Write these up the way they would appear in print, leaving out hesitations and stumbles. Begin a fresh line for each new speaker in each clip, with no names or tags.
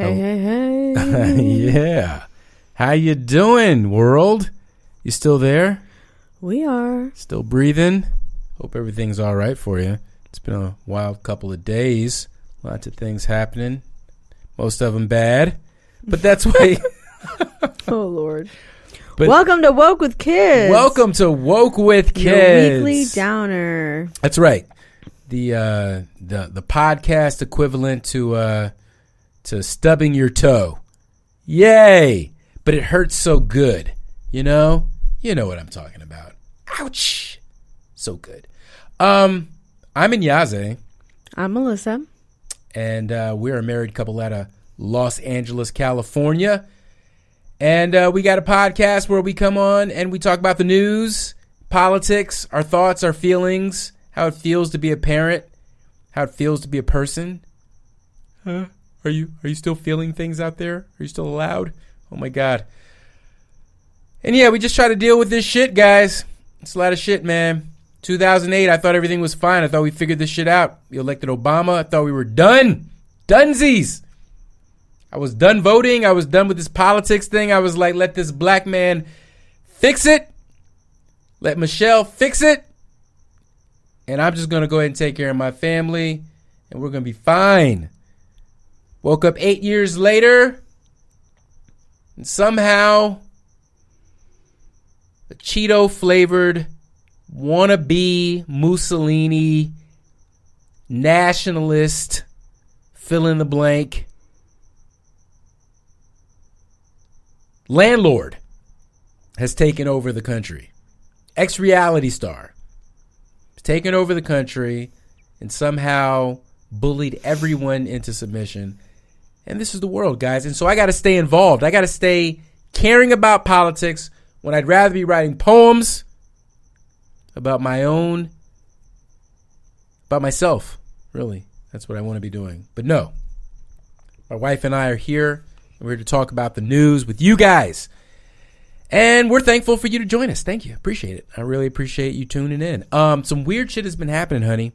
Hey.
Yeah. How you doing, world? You still there?
We are.
Still breathing? Hope everything's all right for you. It's been a wild couple of days. Lots of things happening. Most of them bad. But that's why...
Oh, Lord. But welcome to Woke with Kids.
Welcome to Woke with Kids.
Your weekly downer.
That's right. The podcast equivalent to stubbing your toe. Yay! But it hurts so good. You know what I'm talking about. Ouch! So good. I'm Inyaze.
I'm Melissa.
And we're a married couple out of Los Angeles, California. And we got a podcast where we come on and we talk about the news, politics, our thoughts, our feelings, how it feels to be a parent, how it feels to be a person. Huh? Are you still feeling things out there? Are you still allowed? Oh my God. And yeah, we just try to deal with this shit, guys. It's a lot of shit, man. 2008, I thought everything was fine. I thought we figured this shit out. We elected Obama. I thought we were done. Dunsies. I was done voting. I was done with this politics thing. I was like, let this black man fix it. Let Michelle fix it. And I'm just going to go ahead and take care of my family. And we're going to be fine. Woke up 8 years later. And somehow a Cheeto-flavored wannabe Mussolini nationalist fill in the blank landlord has taken over the country. Ex-reality star has taken over the country and somehow bullied everyone into submission. And this is the world, guys. And so I got to stay involved. I got to stay caring about politics when I'd rather be writing poems about myself, really. That's what I want to be doing. But no, my wife and I are here. We're here to talk about the news with you guys. And we're thankful for you to join us. Thank you. Appreciate it. I really appreciate you tuning in. Some weird shit has been happening, honey.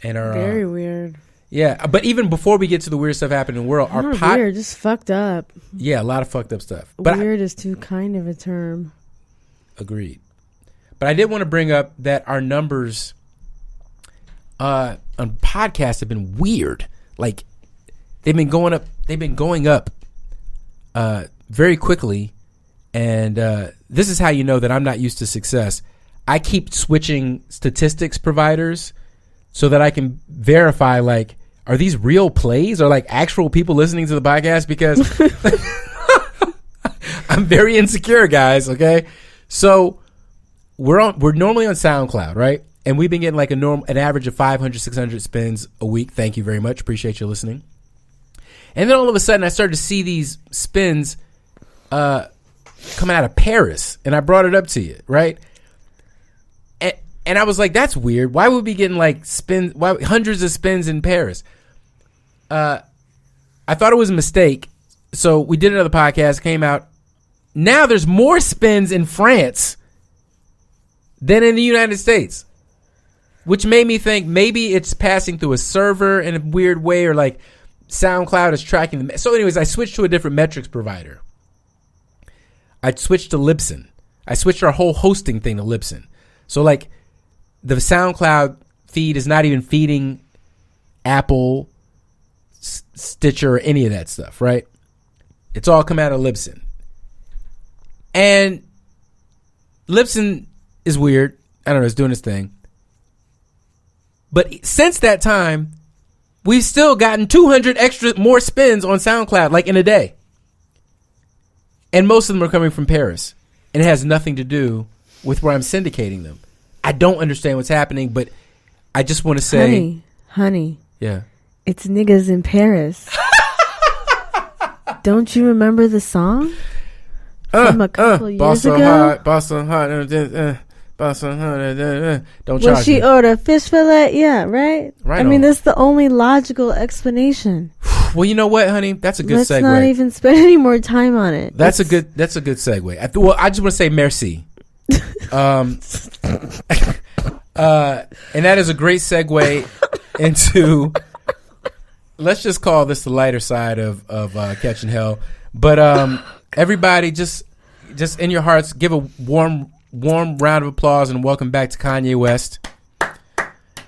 And
very weird.
Yeah, but even before we get to the weird stuff happening in the world,
weird, just fucked up.
Yeah, a lot of fucked up stuff. But
weird is too kind of a term.
Agreed. But I did want to bring up that our numbers on podcasts have been weird. Like they've been going up very quickly. And this is how you know that I'm not used to success. I keep switching statistics providers so that I can verify, like, are these real plays or like actual people listening to the podcast? Because I'm very insecure, guys. Okay. So we're normally on SoundCloud, right? And we've been getting like an average of 500, 600 spins a week. Thank you very much. Appreciate you listening. And then all of a sudden I started to see these spins coming out of Paris, and I brought it up to you, right? And I was like, that's weird. Why would we be getting like hundreds of spins in Paris? I thought it was a mistake. So we did another podcast, came out. Now there's more spins in France than in the United States, which made me think maybe it's passing through a server in a weird way, or like SoundCloud is tracking them. So anyways, I switched to a different metrics provider. I switched to Libsyn. I switched our whole hosting thing to Libsyn. So like the SoundCloud feed is not even feeding Apple, Stitcher, or any of that stuff, right? It's all come out of Libsyn. And Libsyn is weird. I don't know, it's doing its thing. But since that time, we've still gotten 200 more spins on SoundCloud, like in a day. And most of them are coming from Paris. And it has nothing to do with where I'm syndicating them. I don't understand what's happening, but I just want to say...
Honey.
Yeah.
It's niggas in Paris. Don't you remember the song? From a couple years ago?
Boston hot. Boston hot. Don't
When
charge
she
me.
ordered fish fillet, yeah, right?
Right
I mean,
on.
that's the only logical explanation.
Well, you know what, honey? That's a good
Let's
segue.
not even spend any more time on it.
That's a good segue. I just want to say merci. And that is a great segue into let's just call this the lighter side of Catching Hell. But everybody, just in your hearts, give a warm round of applause and welcome back to Kanye West,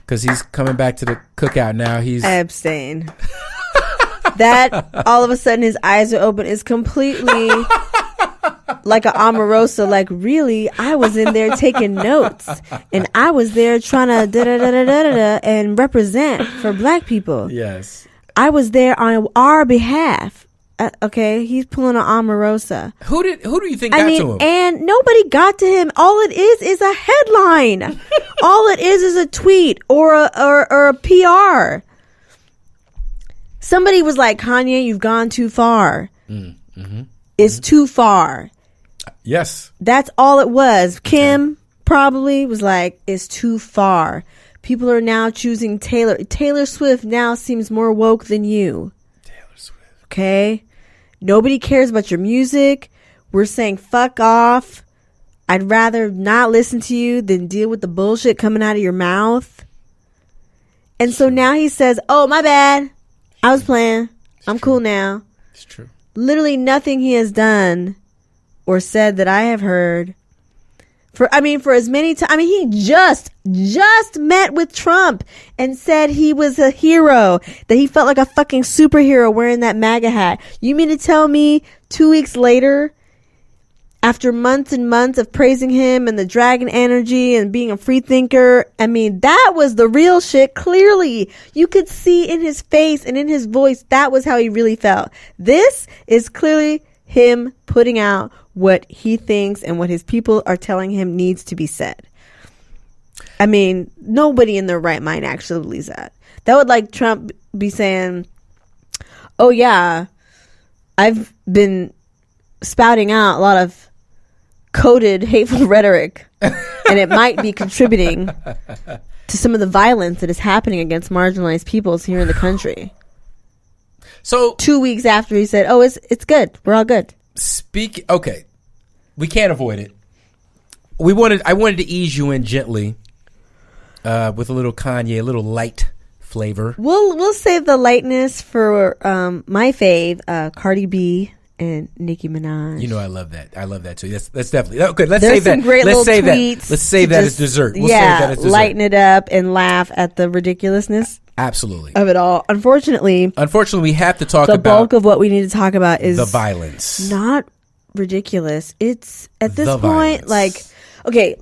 because he's coming back to the cookout now.
I abstain. That all of a sudden his eyes are open is completely like an Omarosa. Like, really, I was in there taking notes, and I was there trying to da and represent for black people.
Yes,
I was there on our behalf. Okay, he's pulling an Omarosa.
Who do you think got to him?
And nobody got to him. All it is a headline. All it is a tweet or a PR. Somebody was like, Kanye, you've gone too far. It's too far.
Yes.
That's all it was. Kim probably was like, it's too far. People are now choosing Taylor. Taylor Swift now seems more woke than you.
Taylor Swift.
Okay? Nobody cares about your music. We're saying fuck off. I'd rather not listen to you than deal with the bullshit coming out of your mouth. And so now he says, oh, my bad. I was playing. I'm cool now.
It's true.
Literally nothing he has done or said that I have heard. For as many times. He just met with Trump and said he was a hero, that he felt like a fucking superhero wearing that MAGA hat. You mean to tell me 2 weeks later, after months and months of praising him and the dragon energy and being a free thinker, that was the real shit. Clearly, you could see in his face and in his voice, that was how he really felt. This is clearly him putting out what he thinks and what his people are telling him needs to be said. Nobody in their right mind actually believes that. That would like Trump be saying, oh yeah, I've been spouting out a lot of coded hateful rhetoric, and it might be contributing to some of the violence that is happening against marginalized peoples here in the country.
So
2 weeks after he said, oh, it's good, we're all good.
Okay, we can't avoid it. I wanted to ease you in gently with a little Kanye, a little light flavor.
We'll save the lightness for my fave, Cardi B and Nicki Minaj.
You know I love that. I love that too. That's definitely okay. Let's
There's
save that.
Some great
Let's
little
save
tweets
that. Let's save that as dessert. We'll save that as dessert.
Lighten it up and laugh at the ridiculousness.
Absolutely.
Of it all. Unfortunately,
we have to talk
about the bulk of what we need to talk about is
the violence.
Not ridiculous. It's at this
the
point
violence.
like, okay,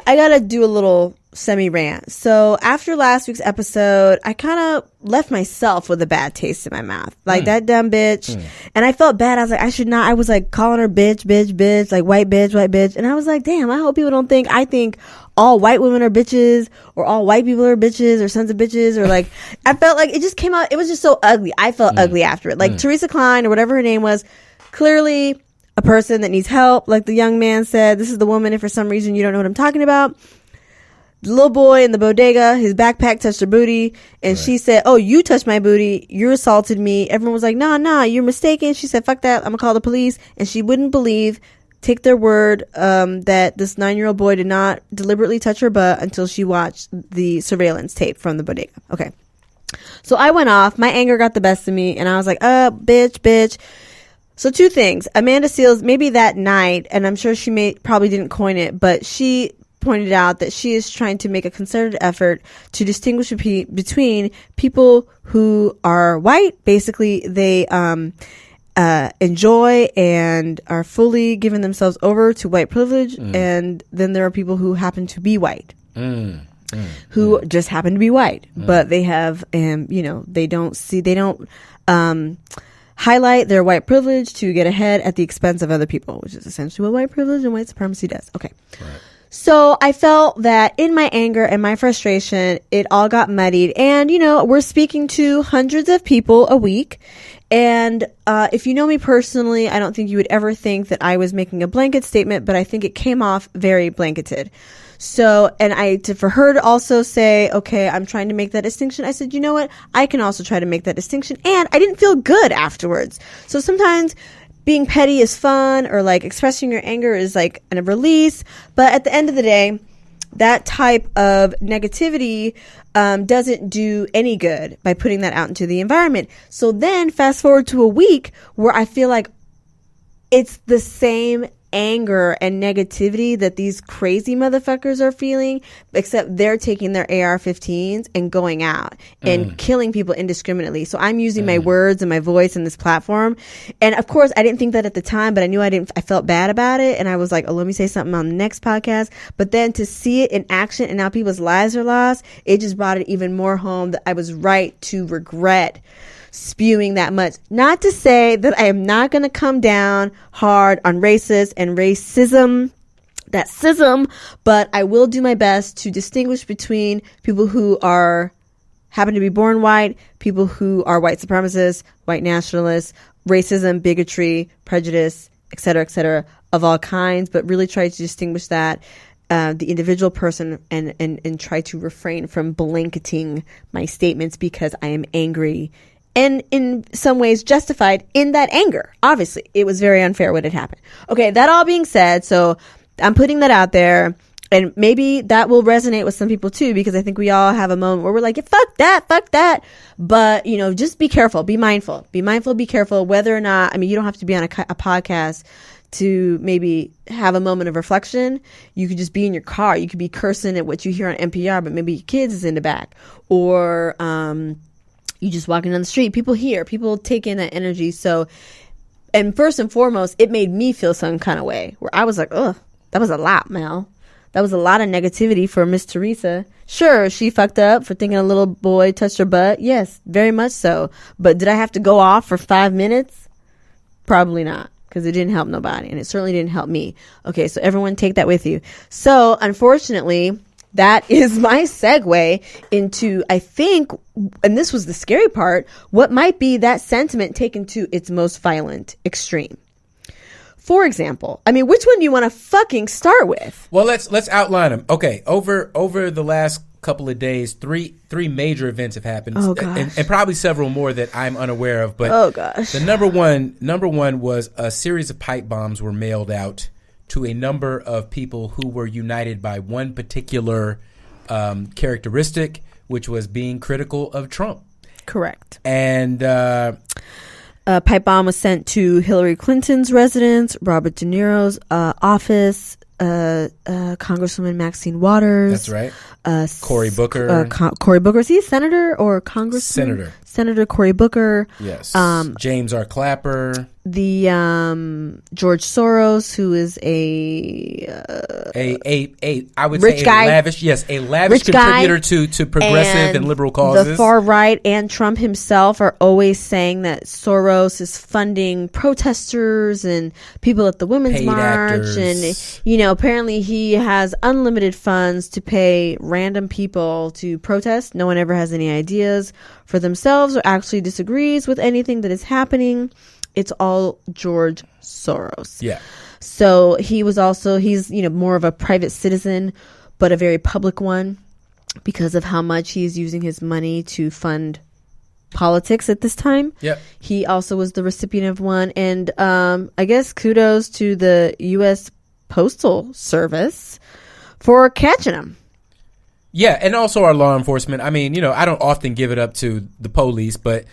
I gotta do a little semi-rant. So after last week's episode, I kind of left myself with a bad taste in my mouth. Like that dumb bitch. And I felt bad. I was like, I should not. I was like calling her bitch, like white bitch. And I was like, damn, I hope people don't think I think all white women are bitches or all white people are bitches or sons of bitches, or like, I felt like it just came out. It was just so ugly. I felt ugly after it. Like Teresa Klein or whatever her name was, clearly a person that needs help. Like the young man said, this is the woman if for some reason you don't know what I'm talking about. The little boy in the bodega, his backpack touched her booty, and she said, oh, you touched my booty, you assaulted me. Everyone was like, nah, you're mistaken. She said, fuck that, I'm gonna call the police. And she wouldn't take their word that this 9-year-old boy did not deliberately touch her butt until she watched the surveillance tape from the bodega. Okay, so I went off, my anger got the best of me, and I was like, bitch. So 2 things. Amanda Seales, maybe that night, and I'm sure she probably didn't coin it, but she pointed out that she is trying to make a concerted effort to distinguish between people who are white. Basically, they enjoy and are fully giving themselves over to white privilege, and then there are people who happen to be white. Who just happen to be white, but they have, they don't highlight their white privilege to get ahead at the expense of other people, which is essentially what white privilege and white supremacy does. Okay. Right. So I felt that in my anger and my frustration, it all got muddied. And, we're speaking to hundreds of people a week. And if you know me personally, I don't think you would ever think that I was making a blanket statement, but I think it came off very blanketed. So, and for her to also say, okay, I'm trying to make that distinction. I said, you know what? I can also try to make that distinction. And I didn't feel good afterwards. So sometimes being petty is fun, or like expressing your anger is like a release. But at the end of the day, that type of negativity doesn't do any good by putting that out into the environment. So then fast forward to a week where I feel like it's the same anger and negativity that these crazy motherfuckers are feeling, except they're taking their AR-15s and going out and killing people indiscriminately. So I'm using my words and my voice in this platform. And of course, I didn't think that at the time, but I knew I felt bad about it. And I was like, oh, let me say something on the next podcast. But then to see it in action and now people's lives are lost, it just brought it even more home that I was right to regret spewing that much. Not to say that I am not going to come down hard on racist and racism, that schism, but I will do my best to distinguish between people who happen to be born white, people who are white supremacists, white nationalists, racism, bigotry, prejudice, etc., of all kinds, but really try to distinguish that the individual person and try to refrain from blanketing my statements because I am angry and in some ways justified in that anger. Obviously, it was very unfair what had happened. Okay, that all being said, so I'm putting that out there, and maybe that will resonate with some people too, because I think we all have a moment where we're like, yeah, fuck that. But, just be careful, be mindful, be careful, whether or not, you don't have to be on a podcast to maybe have a moment of reflection. You could just be in your car. You could be cursing at what you hear on NPR, but maybe your kids is in the back. Or, you just walking down the street, people take in that energy. So, and first and foremost, it made me feel some kind of way where I was like, ugh, that was a lot, Mel. That was a lot of negativity for Miss Teresa. Sure, she fucked up for thinking a little boy touched her butt. Yes, very much so. But did I have to go off for 5 minutes? Probably not, because it didn't help nobody, and it certainly didn't help me. Okay, so everyone take that with you. So, unfortunately, that is my segue into, I think, and this was the scary part, what might be that sentiment taken to its most violent extreme. For example, which one do you want to fucking start with?
Well, let's outline them. Okay, over the last couple of days, three major events have happened, and probably several more that I'm unaware of. But
oh gosh,
the number one was a series of pipe bombs were mailed out to a number of people who were united by one particular characteristic, which was being critical of Trump.
Correct.
And
a pipe bomb was sent to Hillary Clinton's residence, Robert De Niro's office, Congresswoman Maxine Waters.
That's right. Cory Booker.
Cory Booker. Is he a senator or a congressman? Senator Cory Booker.
Yes. James R. Clapper.
The George Soros, who is
I would
rich
say
guy.
a lavish contributor to progressive and liberal causes.
The far right and Trump himself are always saying that Soros is funding protesters and people at the Women's
Paid
March,
actors.
and apparently he has unlimited funds to pay random people to protest. No one ever has any ideas for themselves or actually disagrees with anything that is happening. It's all George Soros.
Yeah.
So he's more of a private citizen, but a very public one because of how much he's using his money to fund politics at this time.
Yeah.
He also was the recipient of one. And I guess kudos to the U.S. Postal Service for catching him.
Yeah, and also our law enforcement. I don't often give it up to the police, but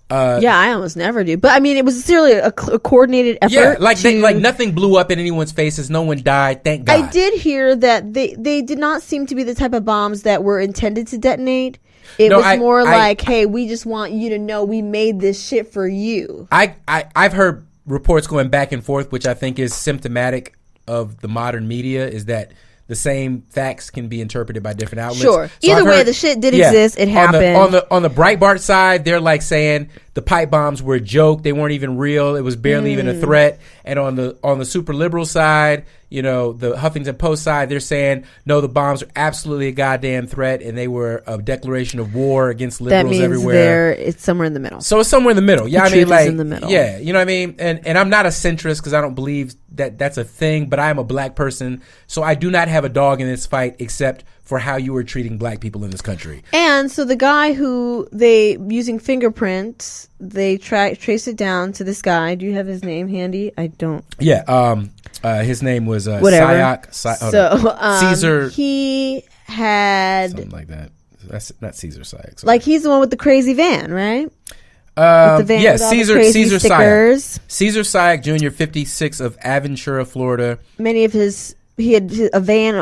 I almost never do. But it was seriously a coordinated effort.
Yeah, like nothing blew up in anyone's faces. No one died. Thank God.
I did hear that they did not seem to be the type of bombs that were intended to detonate. It was more like, hey, we just want you to know we made this shit for you.
I've heard reports going back and forth, which I think is symptomatic of the modern media, is that the same facts can be interpreted by different outlets.
Sure. So either way, the shit did exist. It happened.
On the Breitbart side, they're like saying the pipe bombs were a joke. They weren't even real. It was barely even a threat. And on the super liberal side, the Huffington Post side, they're saying, no, the bombs are absolutely a goddamn threat, and they were a declaration of war against liberals everywhere.
It's somewhere in the middle.
So it's somewhere in the middle. Yeah,
the truth is in the middle.
Yeah, you know what I mean? And I'm not a centrist because I don't believe that's a thing, but I am a black person, so I do not have a dog in this fight except for how you are treating black people in this country.
And so the guy who they, using fingerprints, they trace it down to this guy. Do you have his name handy? I don't.
Yeah. His name was
whatever.
Caesar.
He had
something like that. That's not Caesar Sayak.
Like he's the one with the crazy van, right? With the van
yeah,
with all the
Caesar
crazy
Sayak.
stickers.
Caesar Sayak Jr., 56 of Aventura, Florida.
Many of his. He had a van,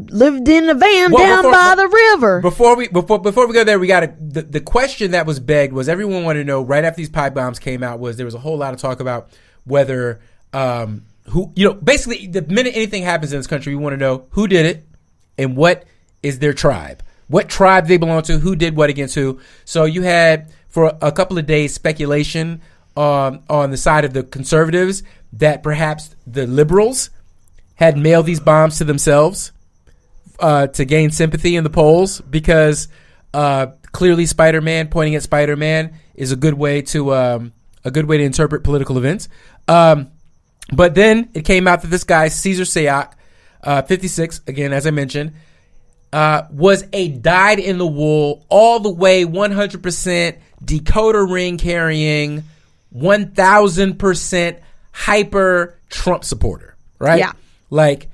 lived in a van
Well,
down by the river.
Before we go there, we got the question that was begged was everyone wanted to know right after these pipe bombs came out was there was a whole lot of talk about whether basically the minute anything happens in this country, we want to know who did it and what is their tribe, what tribe they belong to, who did what against who. So you had for a couple of days speculation on the side of the conservatives that perhaps the liberals had mailed these bombs to themselves to gain sympathy in the polls because clearly Spider-Man pointing at Spider-Man is a good way to interpret political events. But then it came out that this guy Caesar Sayak, 56, again as I mentioned, was a dyed-in-the-wool, all the way 100% decoder ring carrying, 1,000% hyper Trump supporter, right?
Yeah.
Like,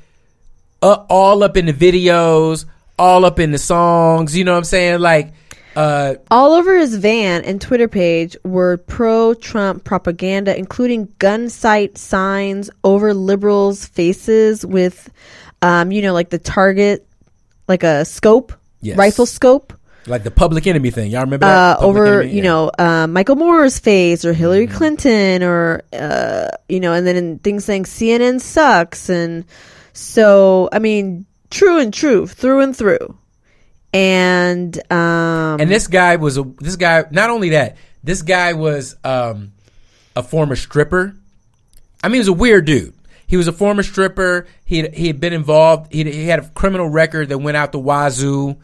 all up in the videos, all up in the songs, you know what I'm saying? Like,
all over his van and Twitter page were pro-Trump propaganda, including gun sight signs over liberals' faces with, like the target, like a scope,
yes.
Rifle scope.
Like the Public Enemy thing. Y'all remember that?
Over, enemy? Michael Moore's face or Hillary Clinton or, and then things saying CNN sucks. And so, I mean, true and true, through and through. And
this guy, not only that, this guy was a former stripper. I mean, he was a weird dude. He was a former stripper. He had been involved. He had a criminal record that went out the wazoo.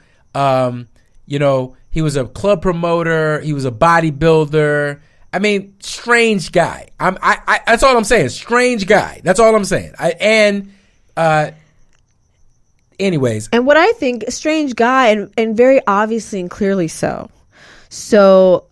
He was a club promoter. He was a bodybuilder. I mean, strange guy. I that's all I'm saying. Strange guy. That's all I'm saying. Anyways.
And what I think, a strange guy and very obviously and clearly so. So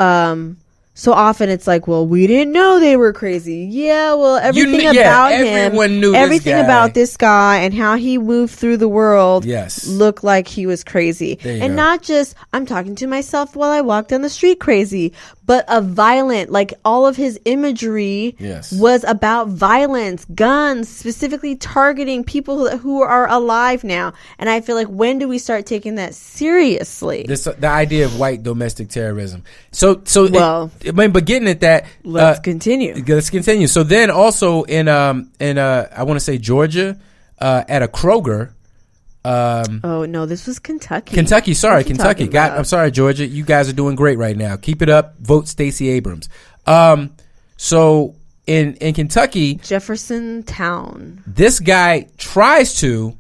often it's like, well, we didn't know they were crazy. Yeah, well, everything about
everyone
him,
knew
everything
this guy.
about this guy and how he moved through the world
yes.
looked like he was crazy. And not just, I'm talking to myself while I walk down the street crazy, but a violent, like all of his imagery
yes.
was about violence, guns, specifically targeting people who are alive now. And I feel like, when do we start taking that seriously?
The idea of white domestic terrorism. But getting at that,
let's continue.
So then also in I want to say Georgia, at a Kroger.
Oh no, this was Kentucky.
Kentucky. I'm sorry, Georgia. You guys are doing great right now. Keep it up. Vote Stacey Abrams. So in Kentucky,
Jeffersontown,
this guy tries to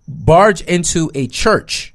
barge into a church.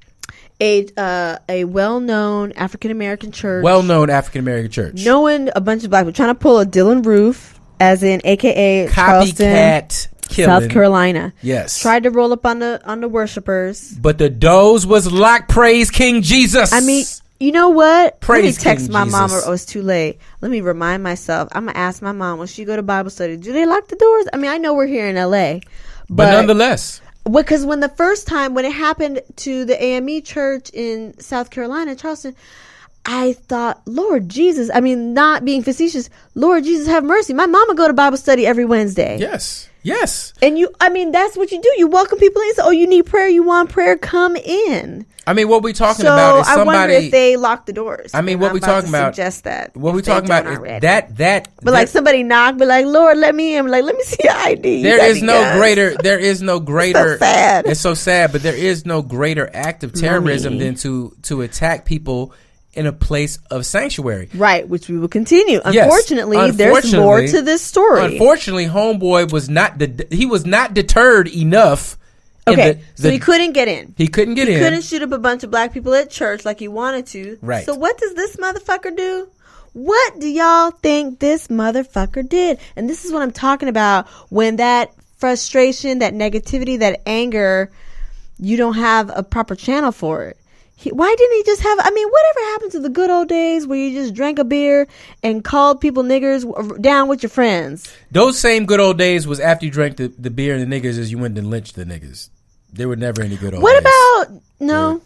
A well-known African-American church.
Knowing
a bunch of black people. Trying to pull a Dylan Roof, as in AKA
copycat killing.
South Carolina.
Yes.
Tried to roll up on the worshipers.
But the doze was locked. Praise King Jesus.
I mean, you know what?
Praise
Let me text
King
my
Jesus.
mom, or it's too late. Let me remind myself. I'm going to ask my mom when she go to Bible study, do they lock the doors? I mean, I know we're here in LA.
But nonetheless.
Because when it happened to the AME church in South Carolina, Charleston, I thought, Lord Jesus, I mean, not being facetious, Lord Jesus, have mercy. My mama go to Bible study every Wednesday.
Yes.
And that's what you do. You welcome people in and say, oh, you need prayer, you want prayer, come in.
I mean, what we talking about is somebody.
I wonder if they lock the doors.
I mean, what we talking about?
Suggest that.
What we talking about is that.
But like somebody knock, be like, Lord, let me in. Like, let me see your ID.
There is no greater.
So sad.
It's so sad, but there is no greater act of terrorism than to attack people in a place of sanctuary.
Right, which we will continue. Unfortunately, there's more to this story.
Unfortunately, homeboy was not deterred enough.
Okay, so he couldn't get in.
He couldn't get in.
He couldn't shoot up a bunch of black people at church like he wanted to.
Right.
So what does this motherfucker do? What do y'all think this motherfucker did? And this is what I'm talking about, when that frustration, that negativity, that anger, you don't have a proper channel for it. Why didn't he just have, whatever happened to the good old days where you just drank a beer and called people niggers down with your friends?
Those same good old days was after you drank the beer and the niggers as you went and lynched the niggas. There were never any good old days.
What about,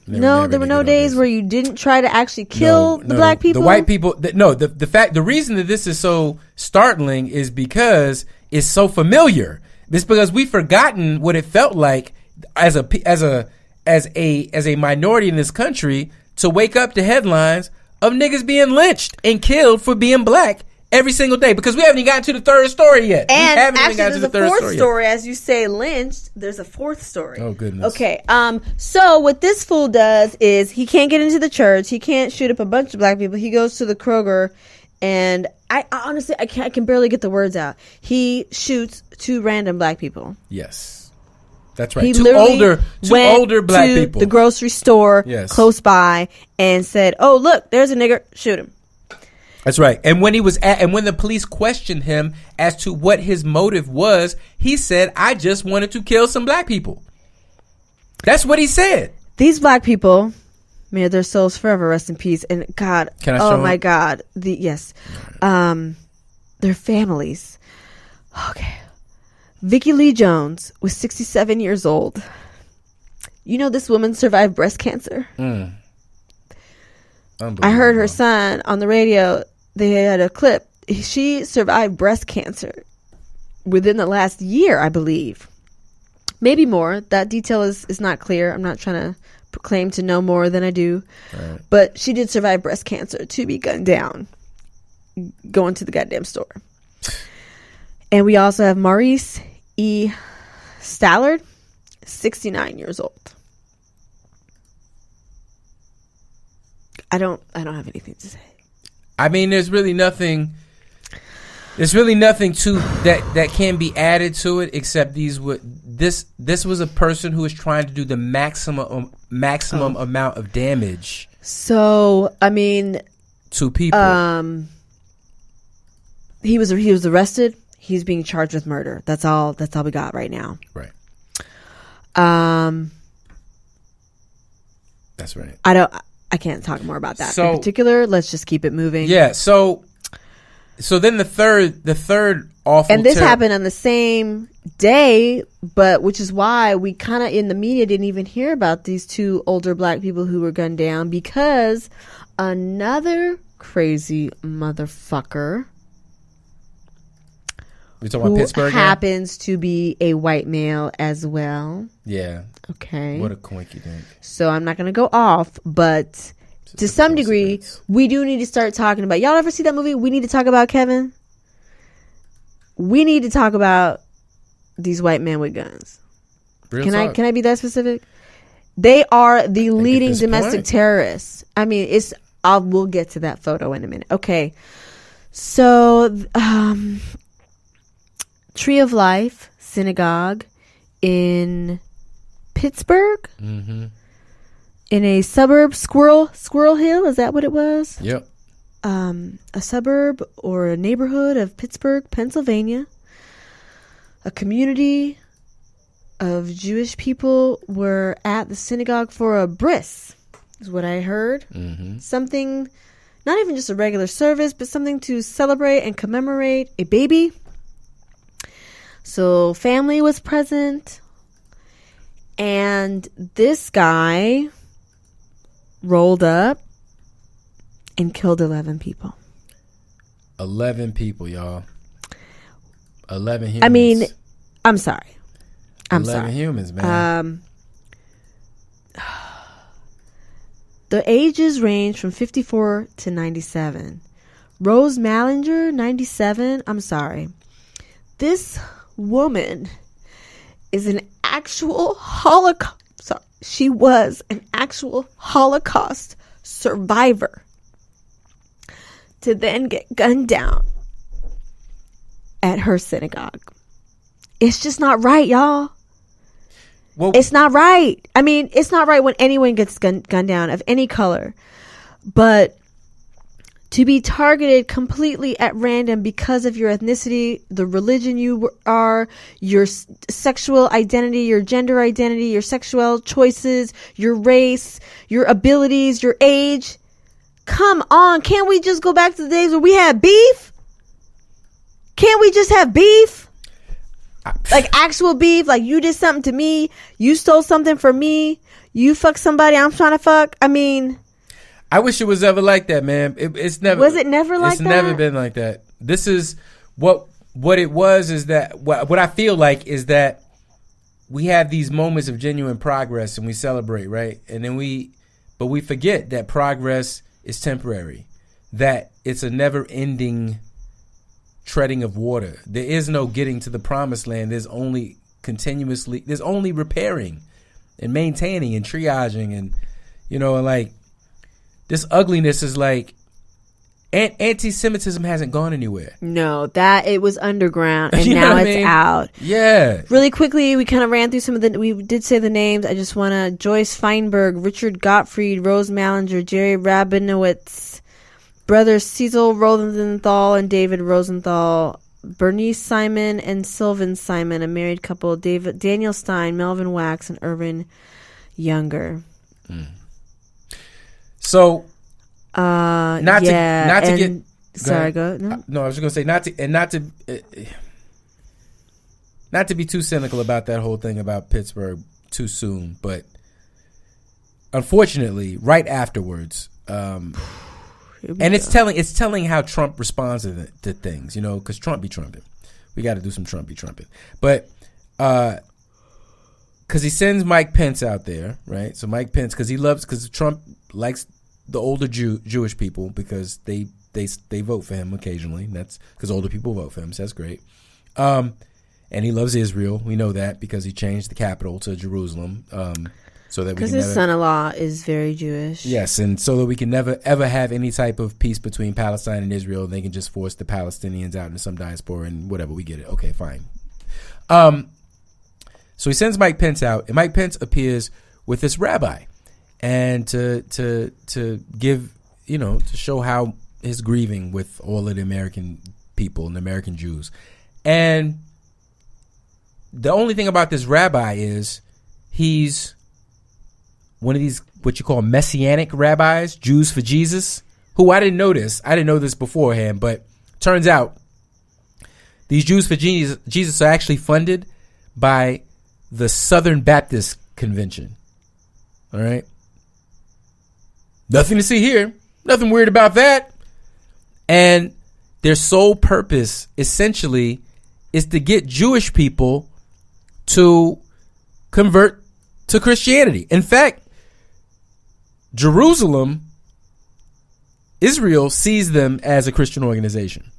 there were no days where you didn't try to actually kill the black people?
The white people, the reason that this is so startling is because it's so familiar. It's because we've forgotten what it felt like as a minority in this country to wake up to headlines of niggas being lynched and killed for being black every single day, because we haven't even gotten to the third story yet.
And actually, there's a fourth story. As you say, lynched, there's a fourth story.
Oh, goodness.
Okay. So what this fool does is he can't get into the church. He can't shoot up a bunch of black people. He goes to the Kroger, and I honestly, I can barely get the words out. He shoots 2 random black people.
Yes. That's right.
He
two
went
older black
to
people.
The grocery store close by and said, "Oh, look, there's a nigger. Shoot him."
That's right. And when when the police questioned him as to what his motive was, he said, "I just wanted to kill some black people." That's what he said.
These black people, may their souls forever rest in peace. And God, oh my God, their families. Okay. Vicky Lee Jones was 67 years old. You know, this woman survived breast cancer. I heard her son on the radio. They had a clip. She survived breast cancer within the last year, I believe. Maybe more. That detail is not clear. I'm not trying to proclaim to know more than I do. Right. But she did survive breast cancer to be gunned down going to the goddamn store. And we also have Maurice E. Stallard, 69 years old. I don't have anything to say.
I mean, there's really nothing to that can be added to it, except this was a person who was trying to do the maximum amount of damage.
So, I mean,
to people.
He was arrested. He's being charged with murder. That's all we got right now.
Right. That's right.
I can't talk more about that in particular. Let's just keep it moving.
Yeah. So then the third awful.
And this happened on the same day, but which is why we kind of in the media didn't even hear about these 2 older black people who were gunned down, because another crazy motherfucker.
We talking about Pittsburgh?
Happens to be a white male as well.
Yeah.
Okay.
What a coinky dink.
So I'm not going to go off, but to some degree, we do need to start talking about. Y'all ever see that movie? We Need to Talk About Kevin. We need to talk about these white men with guns. Can I be that specific? They are the leading domestic terrorists. I mean, we'll get to that photo in a minute. Okay. So, Tree of Life Synagogue in Pittsburgh, in a suburb, Squirrel Hill. Is that what it was?
Yep.
A suburb or a neighborhood of Pittsburgh, Pennsylvania. A community of Jewish people were at the synagogue for a bris, is what I heard. Something, not even just a regular service, but something to celebrate and commemorate a baby. So family was present, and this guy rolled up and killed 11 people.
11 people, y'all. 11 humans.
I mean, I'm sorry.
11 humans, man.
The ages range from 54 to 97. Rose Mallinger, 97. I'm sorry. This woman is an actual Holocaust. Sorry, she was an actual Holocaust survivor to then get gunned down at her synagogue. It's just not right, y'all. Well, it's not right. I mean, it's not right when anyone gets gunned down of any color. But to be targeted completely at random because of your ethnicity, the religion you are, your sexual identity, your gender identity, your sexual choices, your race, your abilities, your age. Come on. Can't we just go back to the days where we had beef? Can't we just have beef? Like actual beef? Like you did something to me. You stole something from me. You fucked somebody I'm trying to fuck. I mean...
I wish it was ever like that, man. It's never.
Was it never like that?
It's never been like that. This is what it was. Is that what I feel like is that we have these moments of genuine progress and we celebrate, right? And then we forget that progress is temporary, that it's a never-ending treading of water. There is no getting to the promised land. There's only repairing and maintaining and triaging and and like. This ugliness is like anti-Semitism hasn't gone anywhere.
No, that it was underground and now it's out.
Yeah.
Really quickly, we kind of ran through some of we did say the names. I just want to Joyce Feinberg, Richard Gottfried, Rose Mallinger, Jerry Rabinowitz, brothers Cecil Rosenthal and David Rosenthal, Bernice Simon and Sylvan Simon, a married couple, Daniel Stein, Melvin Wax, and Irvin Younger.
So,
I was
gonna say not to be too cynical about that whole thing about Pittsburgh too soon, but unfortunately, right afterwards, and it's telling how Trump responds to things, because Trump be trumping. We got to do some Trump be trumping, but because he sends Mike Pence out there, right? So Mike Pence, because Trump likes the older Jewish people because they vote for him occasionally. That's because older people vote for him. So that's great. And he loves Israel. We know that because he changed the capital to Jerusalem. So that because
his son-in-law is very Jewish.
Yes, and so that we can never ever have any type of peace between Palestine and Israel. They can just force the Palestinians out into some diaspora and whatever. We get it. Okay, fine. So he sends Mike Pence out, and Mike Pence appears with this rabbi, and to give to show how his grieving with all of the American people and the American Jews, and the only thing about this rabbi is he's one of these what you call messianic rabbis, Jews for Jesus, who I didn't know this beforehand, but turns out these Jews for Jesus are actually funded by the Southern Baptist Convention. All right. Nothing to see here. Nothing weird about that. And their sole purpose, essentially, is to get Jewish people to convert to Christianity. In fact, Israel sees them as a Christian organization.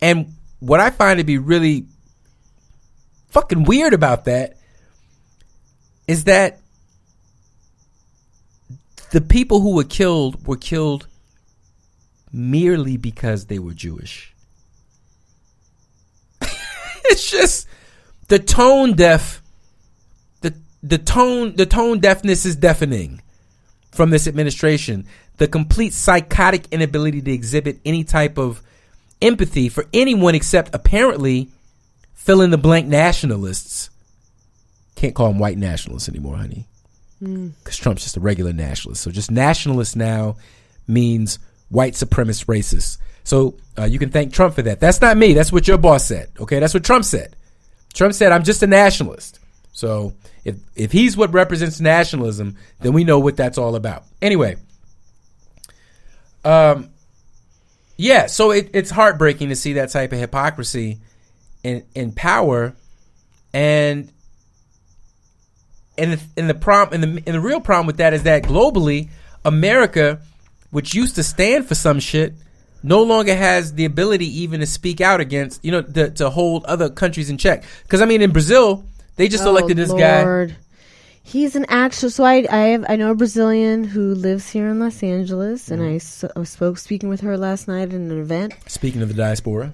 And what I find to be really fucking weird about that is that the people who were killed merely because they were Jewish. It's just the tone deafness is deafening from this administration. The complete psychotic inability to exhibit any type of empathy for anyone except apparently fill in the blank nationalists. Can't call them white nationalists anymore, honey. Because Trump's just a regular nationalist. So just nationalist now means white supremacist racist. So you can thank Trump for that. That's not me. That's what your boss said. Okay, that's what Trump said. Trump said, I'm just a nationalist. So if he's what represents nationalism, then we know what that's all about. Anyway, yeah, so it's heartbreaking to see that type of hypocrisy in power, and the real problem with that is that globally, America, which used to stand for some shit, no longer has the ability even to speak out against, to hold other countries in check. Because I mean, in Brazil, they just elected this guy.
He's an actor. So I know a Brazilian who lives here in Los Angeles, and I was speaking with her last night at an event. Speaking
of the diaspora.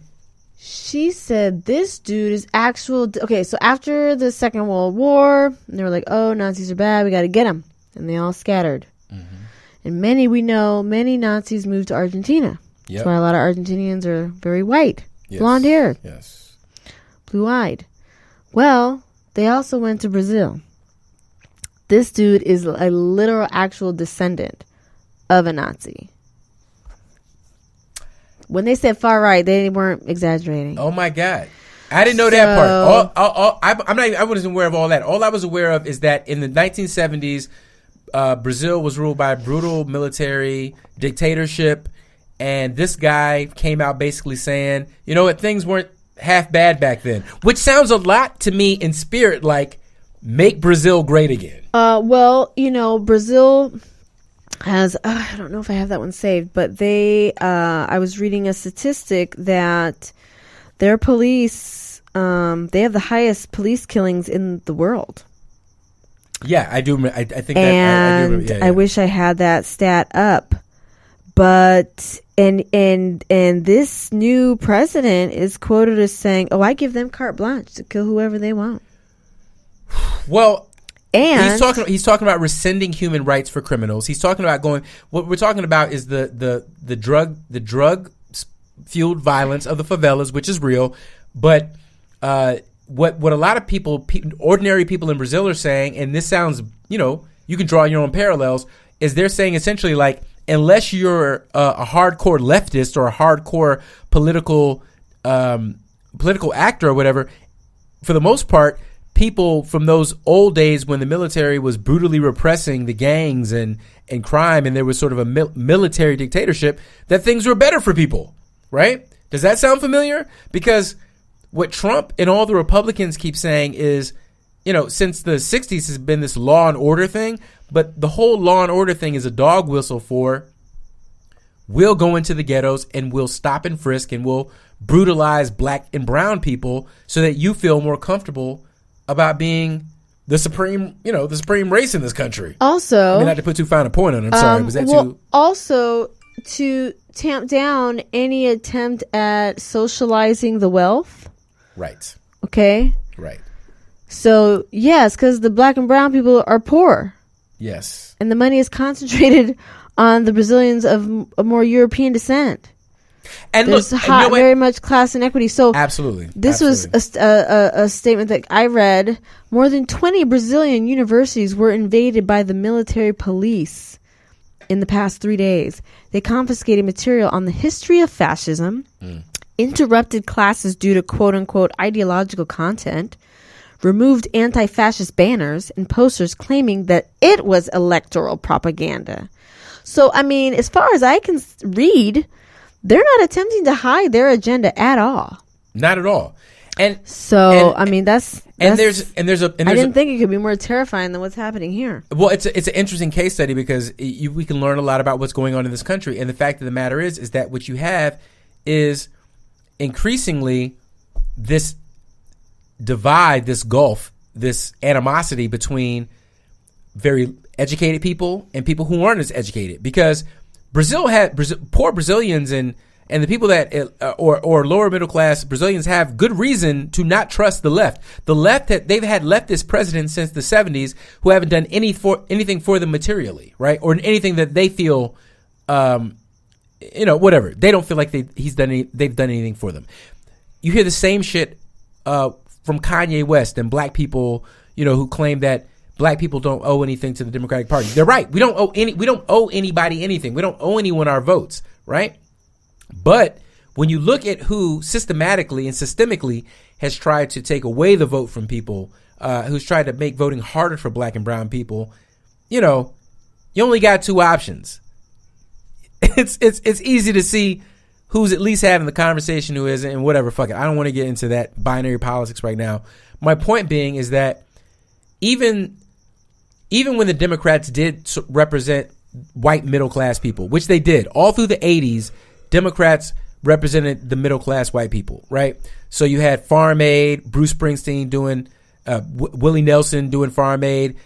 She said this dude is actual. Okay, so after the Second World War, they were like, oh, Nazis are bad. We got to get them. And they all scattered. Mm-hmm. And we know many Nazis moved to Argentina.
Yep.
That's why a lot of Argentinians are very white,
Yes.
blonde haired,
Yes.
blue eyed. Well, they also went to Brazil. This dude is a literal actual descendant of a Nazi. When they said far right, they weren't exaggerating.
Oh my God. I didn't know that part. I wasn't aware of all that. All I was aware of is that in the 1970s, Brazil was ruled by a brutal military dictatorship. And this guy came out basically saying, you know what, things weren't half bad back then. Which sounds a lot to me in spirit like, make Brazil great again.
Well, Brazil has, I don't know if I have that one saved, but I was reading a statistic that their police, they have the highest police killings in the world.
Yeah, I do. I think
and
I do remember. Yeah.
I wish I had that stat up. But and this new president is quoted as saying, "Oh, I give them carte blanche to kill whoever they want."
Well,
and
he's talking about rescinding human rights for criminals. He's talking about what we're talking about is the drug fueled violence of the favelas, which is real. But what a lot of people, ordinary people in Brazil are saying, and this sounds, you can draw your own parallels, is they're saying essentially like, unless you're a hardcore leftist or a hardcore political actor or whatever, for the most part, people from those old days when the military was brutally repressing the gangs and crime, and there was sort of a military dictatorship, that things were better for people, right? Does that sound familiar? Because what Trump and all the Republicans keep saying is, since the 60s has been this law and order thing, but the whole law and order thing is a dog whistle for, we'll go into the ghettos and we'll stop and frisk and we'll brutalize black and brown people so that you feel more comfortable about being the supreme race in this country.
Also,
I mean, not to put too fine a point on it. I'm sorry. Was that too?
Also, to tamp down any attempt at socializing the wealth.
Right.
Okay.
Right.
So, yes, because the black and brown people are poor.
Yes.
And the money is concentrated on the Brazilians of a more European descent.
And
there's
look,
very much class inequity. So
absolutely,
this was a statement that I read. More than 20 Brazilian universities were invaded by the military police in the past 3 days. They confiscated material on the history of fascism, interrupted classes due to quote-unquote ideological content, removed anti-fascist banners and posters claiming that it was electoral propaganda. So, I mean, as far as I can read, they're not attempting to hide their agenda at all.
Not at all. And
so, I mean, that's
I didn't
think it could be more terrifying than what's happening here.
Well, it's an interesting case study because we can learn a lot about what's going on in this country. And the fact of the matter is that what you have is increasingly this divide, this gulf, this animosity between very educated people and people who aren't as educated. Because poor Brazilians and the people that or lower middle class Brazilians have good reason to not trust the left. The left, they've had leftist presidents since the 70s who haven't done anything for them materially, right? Or anything that they feel, whatever. They don't feel like they've done anything for them. You hear the same shit from Kanye West and black people, who claim that black people don't owe anything to the Democratic Party. They're right. We don't owe anybody anything. We don't owe anyone our votes, right? But when you look at who systematically and systemically has tried to take away the vote from people, who's tried to make voting harder for black and brown people, you only got two options. It's easy to see who's at least having the conversation, who isn't, and whatever. Fuck it. I don't want to get into that binary politics right now. My point being is that even when the Democrats did represent white middle class people, which they did all through the 80s, Democrats represented the middle class white people, right? So you had Farm Aid, Bruce Springsteen doing, Willie Nelson doing Farm Aid.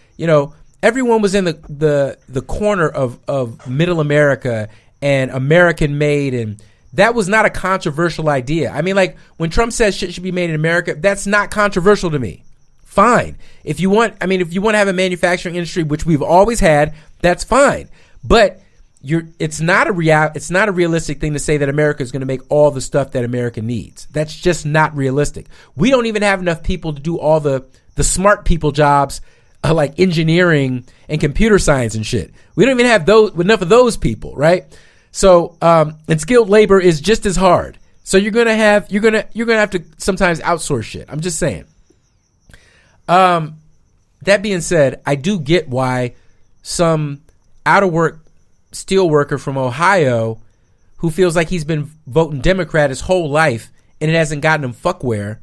Everyone was in the corner of middle America and American made, and that was not a controversial idea. I mean, like when Trump says shit should be made in America, that's not controversial to me. Fine. If you want to have a manufacturing industry, which we've always had, that's fine. But it's not a realistic thing to say that America is going to make all the stuff that America needs. That's just not realistic. We don't even have enough people to do all the smart people jobs, like engineering and computer science and shit. We don't even have enough of those people, right? So, and skilled labor is just as hard. So you're gonna have to sometimes outsource shit. I'm just saying. That being said, I do get why some out of work steel worker from Ohio who feels like he's been voting Democrat his whole life and it hasn't gotten him fuckwhere,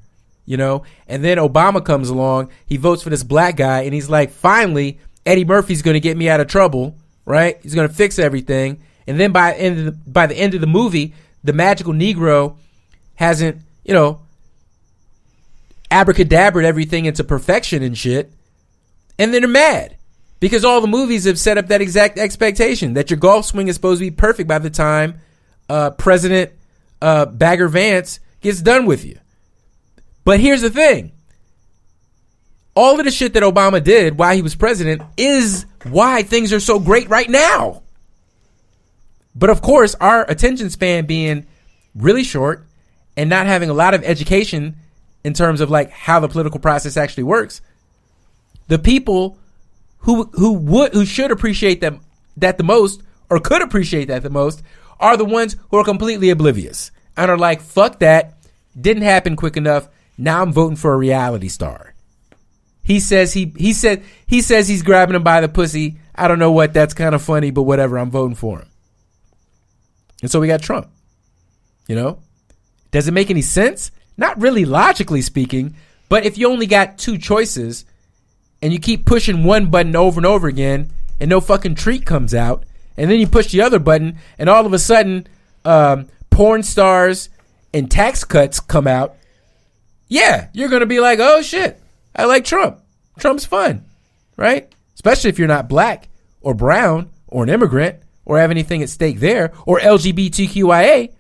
you know, and then Obama comes along, he votes for this black guy and he's like, finally, Eddie Murphy's going to get me out of trouble, right? He's going to fix everything. And then by the end of the movie, the magical Negro hasn't, you know, abracadabraed everything into perfection and shit. And then they're mad. Because all the movies have set up that exact expectation that your golf swing is supposed to be perfect by the time President Bagger Vance gets done with you. But here's the thing. All of the shit that Obama did while he was president is why things are so great right now. But of course, our attention span being really short and not having a lot of education in terms of like how the political process actually works, the people who should appreciate that the most or could appreciate that the most are the ones who are completely oblivious and are like, fuck that, didn't happen quick enough, now I'm voting for a reality star. He says he's grabbing him by the pussy. I don't know what, that's kind of funny, but whatever, I'm voting for him. And so we got Trump. You know? Does it make any sense? Not really logically speaking, but if you only got two choices and you keep pushing one button over and over again and no fucking treat comes out, and then you push the other button and all of a sudden porn stars and tax cuts come out, yeah, you're going to be like, oh shit, I like Trump. Trump's fun, right? Especially if you're not black or brown or an immigrant or have anything at stake there or LGBTQIA,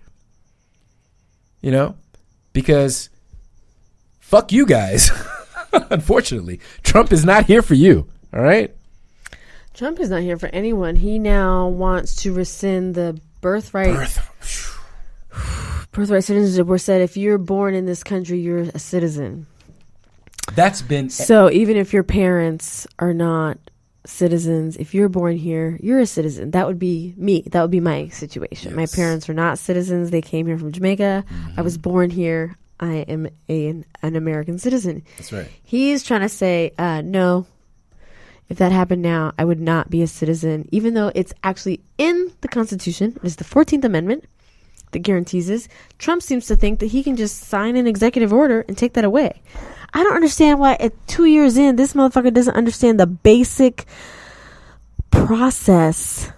you know, because fuck you guys. Unfortunately, Trump is not here for you. All right.
Trump is not here for anyone. He now wants to rescind the birthright citizenship, where said if you're born in this country, you're a citizen.
That's been
so. Even if your parents are not citizens, if you're born here, you're a citizen. That would be me. That would be my situation. Yes. My parents are not citizens. They came here from Jamaica. Mm-hmm. I was born here. I am an American citizen.
That's right.
He's trying to say, no, if that happened now, I would not be a citizen, even though it's actually in the Constitution. It's the 14th Amendment that guarantees this. Trump seems to think that he can just sign an executive order and take that away. I don't understand why at 2 years in, this motherfucker doesn't understand the basic process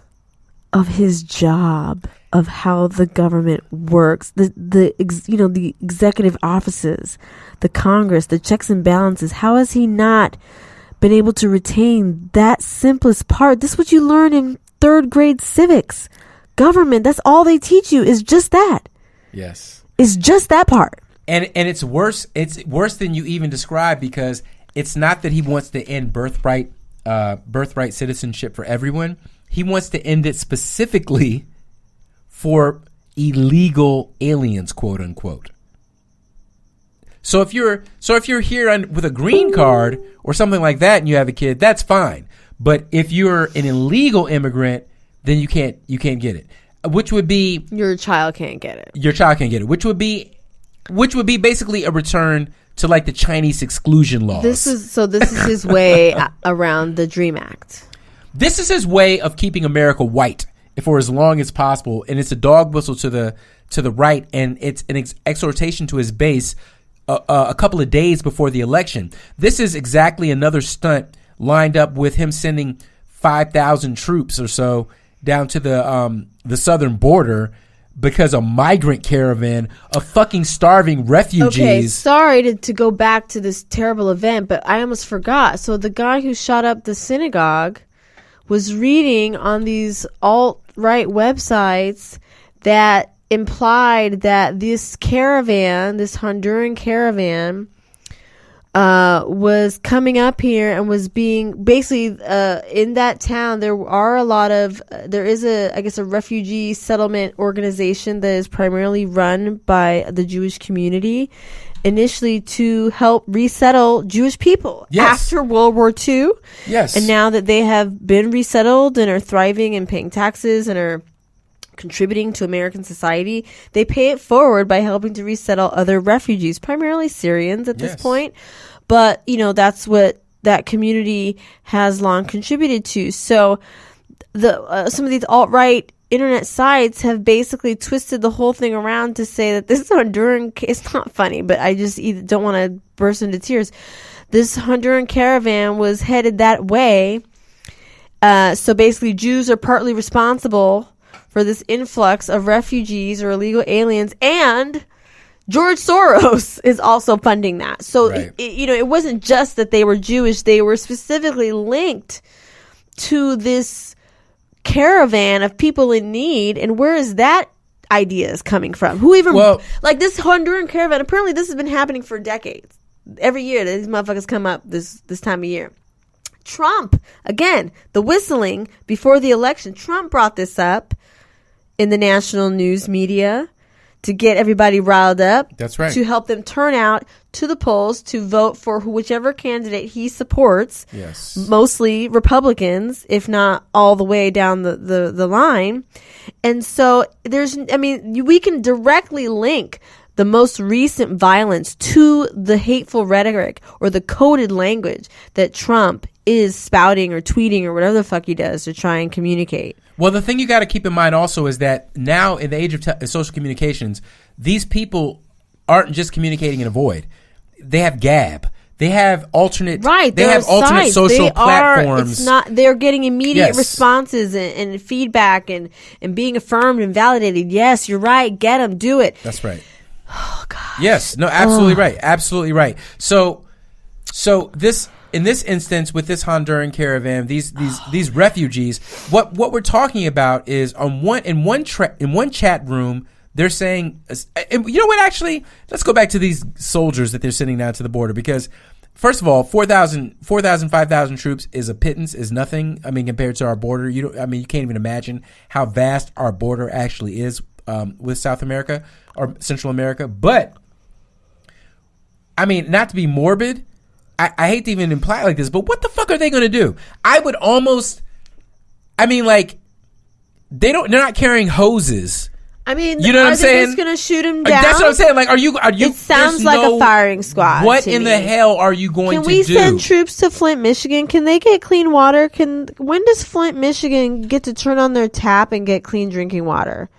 of his job, of how the government works, the executive offices, the Congress, the checks and balances. How has he not been able to retain that simplest part? This is what you learn in third grade civics. Government, that's all they teach you, is just that.
Yes.
It's just that part.
And it's worse than you even described, because it's not that he wants to end birthright citizenship for everyone. He wants to end it specifically for illegal aliens, quote unquote. So if you're here with a green card or something like that and you have a kid, that's fine. But if you're an illegal immigrant, then you can't get it. Which would be
your child can't get it.
Your child can't get it. Which would be basically a return to like the Chinese exclusion laws.
This is his way around the DREAM Act.
This is his way of keeping America white for as long as possible, and it's a dog whistle to the right, and it's an exhortation to his base a couple of days before the election. This is exactly another stunt lined up with him sending 5,000 troops or so down to the southern border because a migrant caravan of fucking starving refugees.
Okay, sorry to go back to this terrible event, but I almost forgot. So the guy who shot up the synagogue was reading on these alt-right websites that implied that this Honduran caravan, was coming up here and was being basically in that town. There is a refugee settlement organization that is primarily run by the Jewish community, initially to help resettle Jewish people after World War II.
Yes.
And now that they have been resettled and are thriving and paying taxes and are contributing to American society, they pay it forward by helping to resettle other refugees, primarily Syrians at this point. But, that's what that community has long contributed to. So some of these alt-right internet sites have basically twisted the whole thing around to say that this Honduran, it's not funny, but I just don't want to burst into tears. This Honduran caravan was headed that way. So basically Jews are partly responsible for this influx of refugees or illegal aliens, and George Soros is also funding that. So, it wasn't just that they were Jewish. They were specifically linked to this caravan of people in need. And where is that idea is coming from? Who even, this Honduran caravan, apparently this has been happening for decades. Every year these motherfuckers come up this time of year. Trump, again, the whistling before the election, Trump brought this up in the national news media to get everybody riled up.
That's right.
To help them turn out to the polls to vote for whichever candidate he supports.
Yes.
Mostly Republicans, if not all the way down the line. And so we can directly link the most recent violence to the hateful rhetoric or the coded language that Trump is spouting or tweeting or whatever the fuck he does to try and communicate.
Well, the thing you got to keep in mind also is that now in the age of social communications, these people aren't just communicating in a void. They have Gab. They have alternate.
Right.
They have alternate social platforms.
They're getting immediate responses and feedback and being affirmed and validated. Yes, you're right. Get them. Do it.
That's right.
Oh God.
Yes. No. Absolutely right. Absolutely right. So this. In this instance, with this Honduran caravan, these refugees, what we're talking about is in one chat room, they're saying, and you know what? Actually, let's go back to these soldiers that they're sending down to the border, because first of all, 4,000, 5,000 troops is a pittance, is nothing. I mean, compared to our border, you can't even imagine how vast our border actually is with South America or Central America. But I mean, not to be morbid. I hate to even imply it like this, but what the fuck are they going to do? They're not carrying hoses.
I mean,
you know what I'm saying?
Are they just going to shoot him down?
That's what I'm saying. Like, are you?
It sounds like a firing squad.
What in the hell are you going to do?
Can we send troops to Flint, Michigan? Can they get clean water? When does Flint, Michigan get to turn on their tap and get clean drinking water,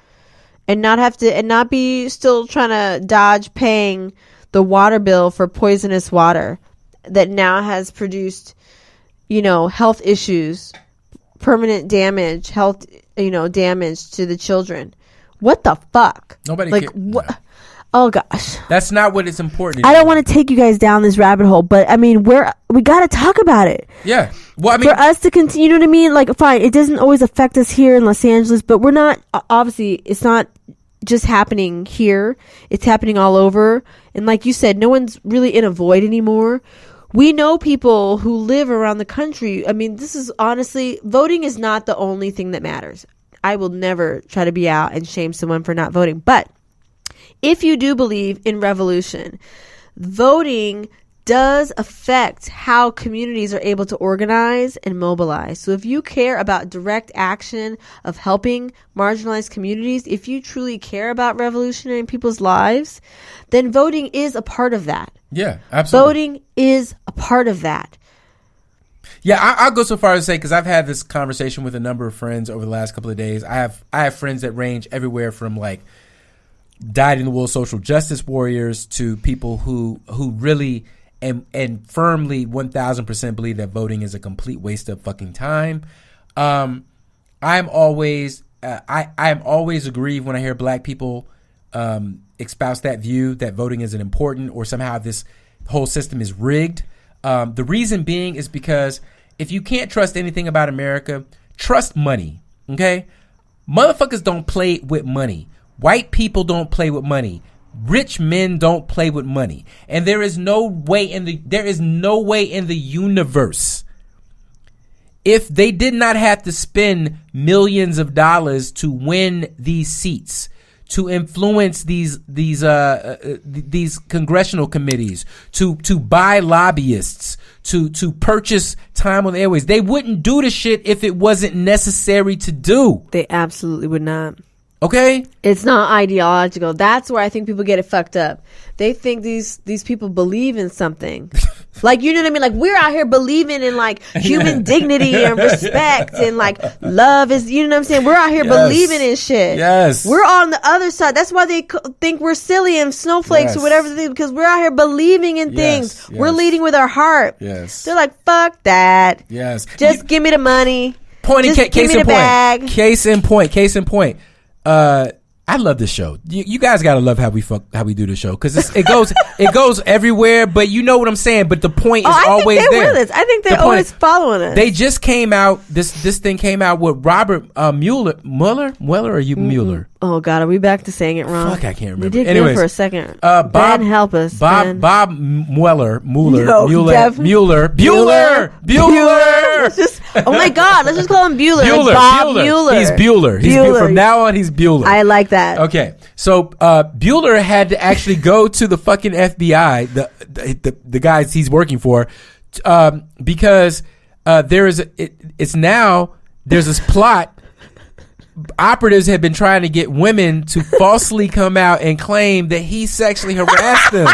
and not be still trying to dodge paying the water bill for poisonous water that now has produced, health issues, permanent damage, damage to the children? What the fuck?
Nobody
cares. What? No. Oh gosh.
That's not what is important.
I don't want to take you guys down this rabbit hole, but I mean, we got to talk about it.
Yeah. Well, I mean,
for us to continue, you know what I mean? Like, fine, it doesn't always affect us here in Los Angeles, but we're not, obviously, it's not just happening here. It's happening all over. And like you said, no one's really in a void anymore. We know people who live around the country. I mean, this is honestly, voting is not the only thing that matters. I will never try to be out and shame someone for not voting. But if you do believe in revolution, voting does affect how communities are able to organize and mobilize. So if you care about direct action of helping marginalized communities, if you truly care about revolution in people's lives, then voting is a part of that.
Yeah, absolutely.
Voting is a part of that.
Yeah, I'll go so far as to say, because I've had this conversation with a number of friends over the last couple of days. I have friends that range everywhere from like dyed-in-the-wool social justice warriors to people who really and firmly 1,000% believe that voting is a complete waste of fucking time. I'm always aggrieved when I hear black people espouse that view that voting isn't important or somehow this whole system is rigged. The reason being is because if you can't trust anything about America, trust money. Okay, motherfuckers don't play with money. White people don't play with money. Rich men don't play with money, and there is no way in the universe, if they did not have to spend millions of dollars to win these seats, to influence these congressional committees, to buy lobbyists, to purchase time on the airways, they wouldn't do the shit if it wasn't necessary to do.
They absolutely would not.
Okay?
It's not ideological. That's where I think people get it fucked up. They think these people believe in something. Like, you know what I mean? Like, we're out here believing in, like, human dignity and respect and, like, love is, you know what I'm saying? We're out here believing in shit.
Yes.
We're on the other side. That's why they think we're silly and snowflakes or whatever, because we're out here believing in things. We're leading with our heart.
Yes.
They're like, fuck that.
Yes.
Just give me the money.
Case in point.
Bag.
Case in point. I love this show. You guys gotta love how we do the show, because it goes everywhere. But you know what I'm saying. But the point is always there.
With us. I think they're always following us.
They just came out. This thing came out with Robert Mueller, or you Mueller?
Oh God, are we back to saying it wrong?
Fuck, I can't remember.
We did
Anyways,
good for a second.
Bob,
Ben, help us.
Bob Mueller.
Let's just, oh my God, let's just call him Bueller. Bob Mueller.
He's Bueller. From now on, he's Bueller.
I like that.
Okay, so Bueller had to actually go to the fucking FBI, the guys he's working for, because there's this plot. Operatives have been trying to get women to falsely come out and claim that he sexually harassed them.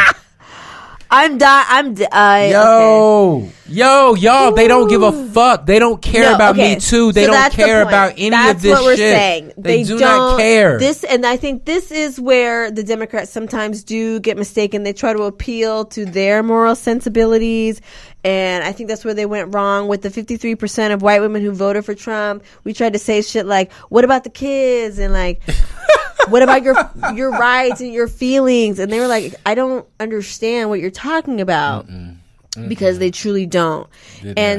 Y'all, they don't give a fuck. They don't care about Me Too. They don't care about any of this shit.
That's what we're saying.
They do not care.
And I think this is where the Democrats sometimes do get mistaken. They try to appeal to their moral sensibilities. And I think that's where they went wrong with the 53% of white women who voted for Trump. We tried to say shit like, what about the kids? And like, what about your rights and your feelings? And they were like, I don't understand what you're talking about. Because they truly don't.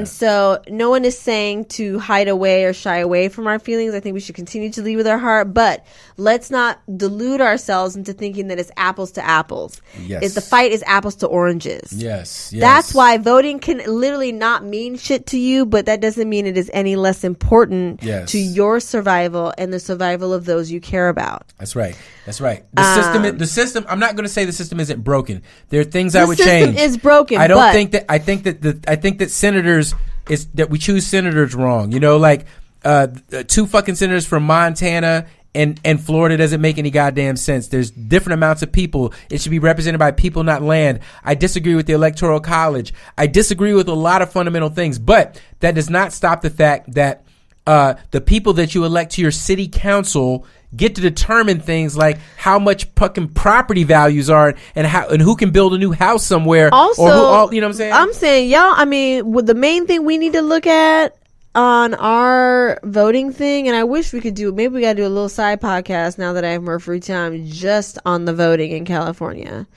So no one is saying to hide away or shy away from our feelings. I think we should continue to lead with our heart, but let's not delude ourselves into thinking that it's apples to apples. Yes. The fight is apples to oranges.
Yes.
That's why voting can literally not mean shit to you, but that doesn't mean it is any less important to your survival and the survival of those you care about.
That's right. The system, I'm not going to say the system isn't broken. There are things I would change.
The system is broken.
I think that senators that we choose senators wrong. You know, like two fucking senators from Montana and Florida doesn't make any goddamn sense. There's different amounts of people. It should be represented by people, not land. I disagree with the Electoral College. I disagree with a lot of fundamental things, but that does not stop the fact that the people that you elect to your city council get to determine things like how much fucking property values are and who can build a new house somewhere.
Also,
you know what I'm saying?
I'm saying, the main thing we need to look at on our voting thing, and I wish we could maybe we got to do a little side podcast now that I have more free time just on the voting in California.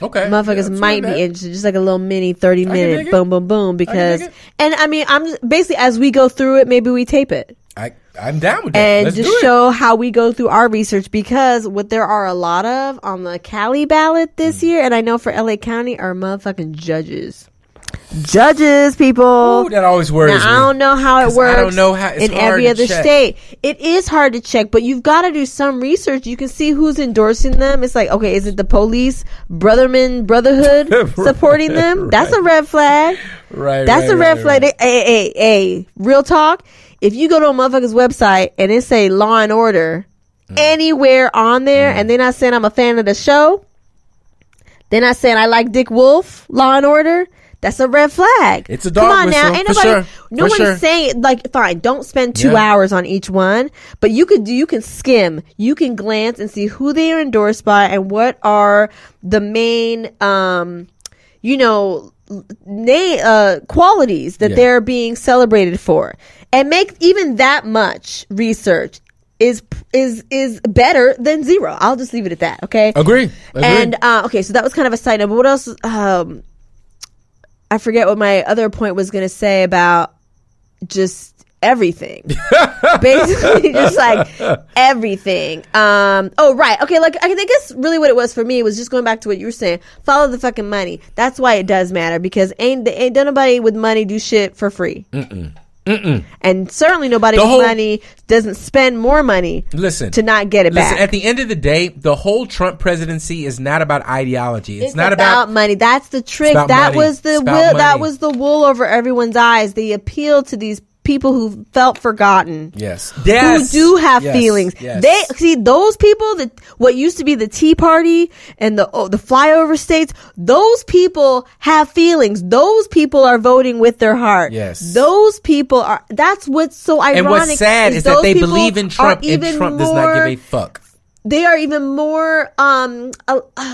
Okay.
Motherfuckers might be interested, just like a little mini 30-minute boom, boom, boom. Because, and I mean, I'm basically, as we go through it, maybe we tape it.
I'm down with that.
And
Let's
just show how we go through our research, because what there are a lot of on the Cali ballot this year, and I know for LA County, are motherfucking judges. Judges, people.
Ooh, that always worries me.
I don't know how it works.
I don't know how it's
in every other state. It is hard to check, but you've got to do some research. You can see who's endorsing them. It's like, okay, is it the police brotherhood supporting them? That's a red flag. That's a red flag. Hey, real talk. If you go to a motherfucker's website and it say Law and Order anywhere on there, and they're not saying I'm a fan of the show, they're not saying I like Dick Wolf, Law and Order, that's a red flag.
It's a dog whistle. Come on now. Ain't nobody,
nobody's saying, like, fine, don't spend 2 hours on each one, but you can skim, you can glance and see who they are endorsed by and what are the main, qualities that they're being celebrated for, and make even that much research is better than zero. I'll just leave it at that. Okay.
Agree.
And okay, so that was kind of a side note. But what else? I forget what my other point was going to say about just everything. Basically just like everything. Oh, right. Okay, like I guess really what it was for me was just going back to what you were saying. Follow the fucking money. That's why it does matter, because ain't nobody with money do shit for free. And certainly nobody with money doesn't spend more money to not get it back.
At the end of the day, the whole Trump presidency is not about ideology. It's not about
money. That's the trick. That was the will. That was the wool over everyone's eyes. They appealed to these people who felt forgotten.
Yes.
Who do have feelings.
Yes.
They see those people that what used to be the Tea Party and the flyover states. Those people have feelings. Those people are voting with their heart.
Yes.
Those people are. That's what's so ironic.
And what's sad is that they believe in Trump, and Trump does not give a fuck.
They are even more,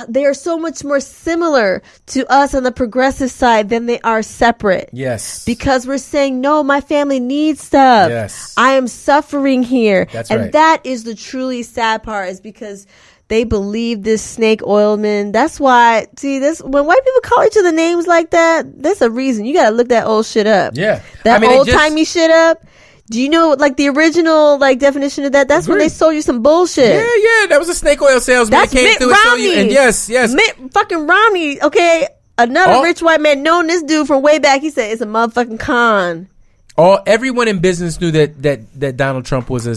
they are so much more similar to us on the progressive side than they are separate.
Yes.
Because we're saying, no, my family needs stuff.
Yes.
I am suffering here.
That's
and
right.
that is the truly sad part, is because they believe this snake oilman. That's why, see, this when white people call each other names like that, there's a reason. You got to look that old shit up.
Yeah.
That old-timey shit up. Do you know, like, the original, like, definition of that? That's when they sold you some bullshit.
Yeah. That was a snake oil salesman.
That's
that came
Mitt
through
Romney.
And sold you. And yes.
Mitt fucking Romney, okay? Another rich white man, known this dude from way back. He said, it's a motherfucking con.
Everyone in business knew that Donald Trump was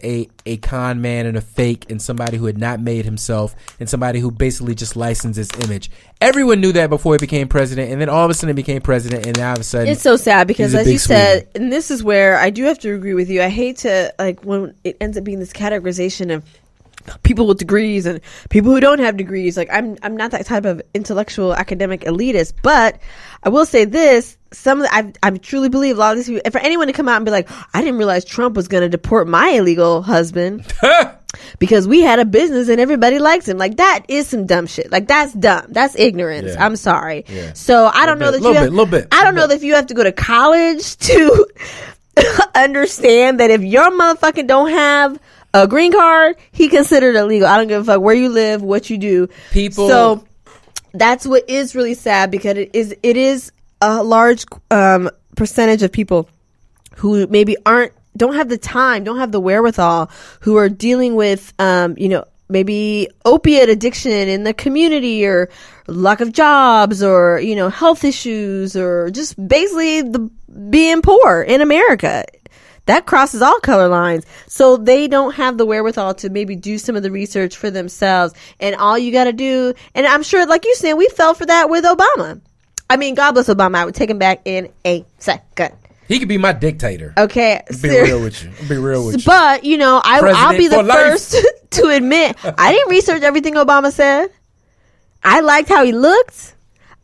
a con man and a fake, and somebody who had not made himself, and somebody who basically just licensed his image. Everyone knew that before he became president, and then all of a sudden he became president, and now all of a sudden
it's so sad because, as you said,
Swede.
and this is where I do have to agree with you. I hate to, like, when it ends up being this categorization of people with degrees and people who don't have degrees. Like, I'm not that type of intellectual academic elitist, but I will say this. I truly believe a lot of these people, for anyone to come out and be like, I didn't realize Trump was going to deport my illegal husband because we had a business and everybody likes him. Like, that is some dumb shit. Like, that's dumb. That's ignorance.
Yeah.
I'm sorry.
Yeah.
So I don't know that I don't know that if you have to go to college to understand that if your motherfucker don't have a green card, he considered illegal. I don't give a fuck where you live, what you do. So that's what is really sad, because it is a large percentage of people who maybe don't have the time, don't have the wherewithal, who are dealing with maybe opiate addiction in the community, or lack of jobs, or health issues, or just basically being poor in America. That crosses all color lines. So they don't have the wherewithal to maybe do some of the research for themselves. And all you got to do, and I'm sure, like you said, we fell for that with Obama. I mean, God bless Obama. I would take him back in a second.
He could be my dictator.
Okay.
Be real with you.
But, I'll be the first to admit, I didn't research everything Obama said. I liked how he looked.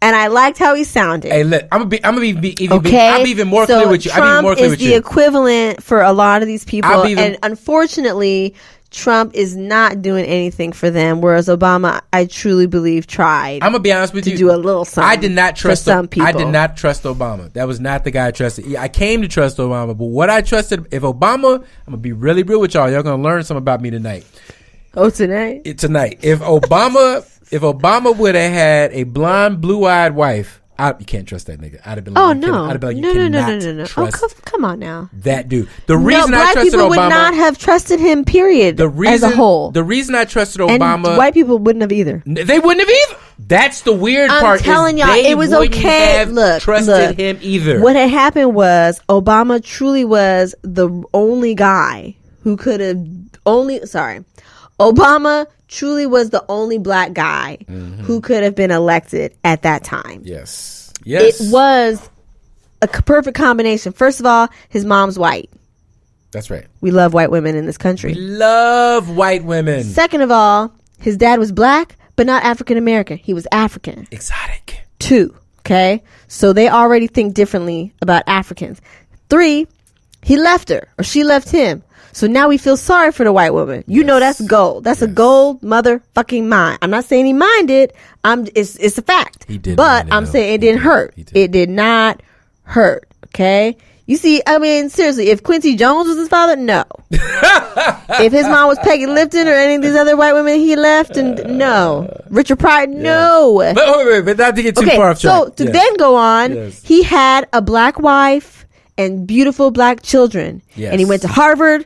And I liked how he sounded.
Hey, look, I'm gonna be even more clear with you.
Trump is the equivalent for a lot of these people, and unfortunately, Trump is not doing anything for them. Whereas Obama, I truly believe, tried.
I'm gonna be honest with you.
To do a little something.
I did not trust
some people.
I did not trust Obama. That was not the guy I trusted. I came to trust Obama, but what I trusted, if Obama, I'm gonna be really real with y'all. Y'all gonna learn something about me tonight.
Oh, tonight?
Tonight. If Obama would have had a blonde, blue-eyed wife, you can't trust that nigga. I'd have been like,
oh no,
I'd have been like,
no.
Trust
come on now.
That dude. The reason I
black
trusted
people
Obama
would not have trusted him. Period. As a whole,
the reason I trusted Obama,
and white people wouldn't have either.
They wouldn't have either. That's the weird part.
I'm telling y'all, it was okay.
Trusted him either.
What had happened was Obama truly was the only guy who could have Obama truly was the only black guy who could have been elected at that time.
Yes.
It was a perfect combination. First of all, his mom's white.
That's right.
We love white women in this country.
We love white women.
Second of all, his dad was black, but not African American. He was African.
Exotic.
2. Okay? So they already think differently about Africans. 3, he left her, or she left him. So now we feel sorry for the white woman. You know that's gold. That's a gold motherfucking mind. I'm not saying he minded. It's a fact.
He did.
But I'm saying it didn't hurt. It did not hurt. Okay? You see, I mean, seriously, if Quincy Jones was his father, no. If his mom was Peggy Lipton or any of these other white women he left, and no. Richard Pryor, no.
But not to get too far off track.
So to then go on, he had a black wife and beautiful black children.
Yes.
And he went to Harvard,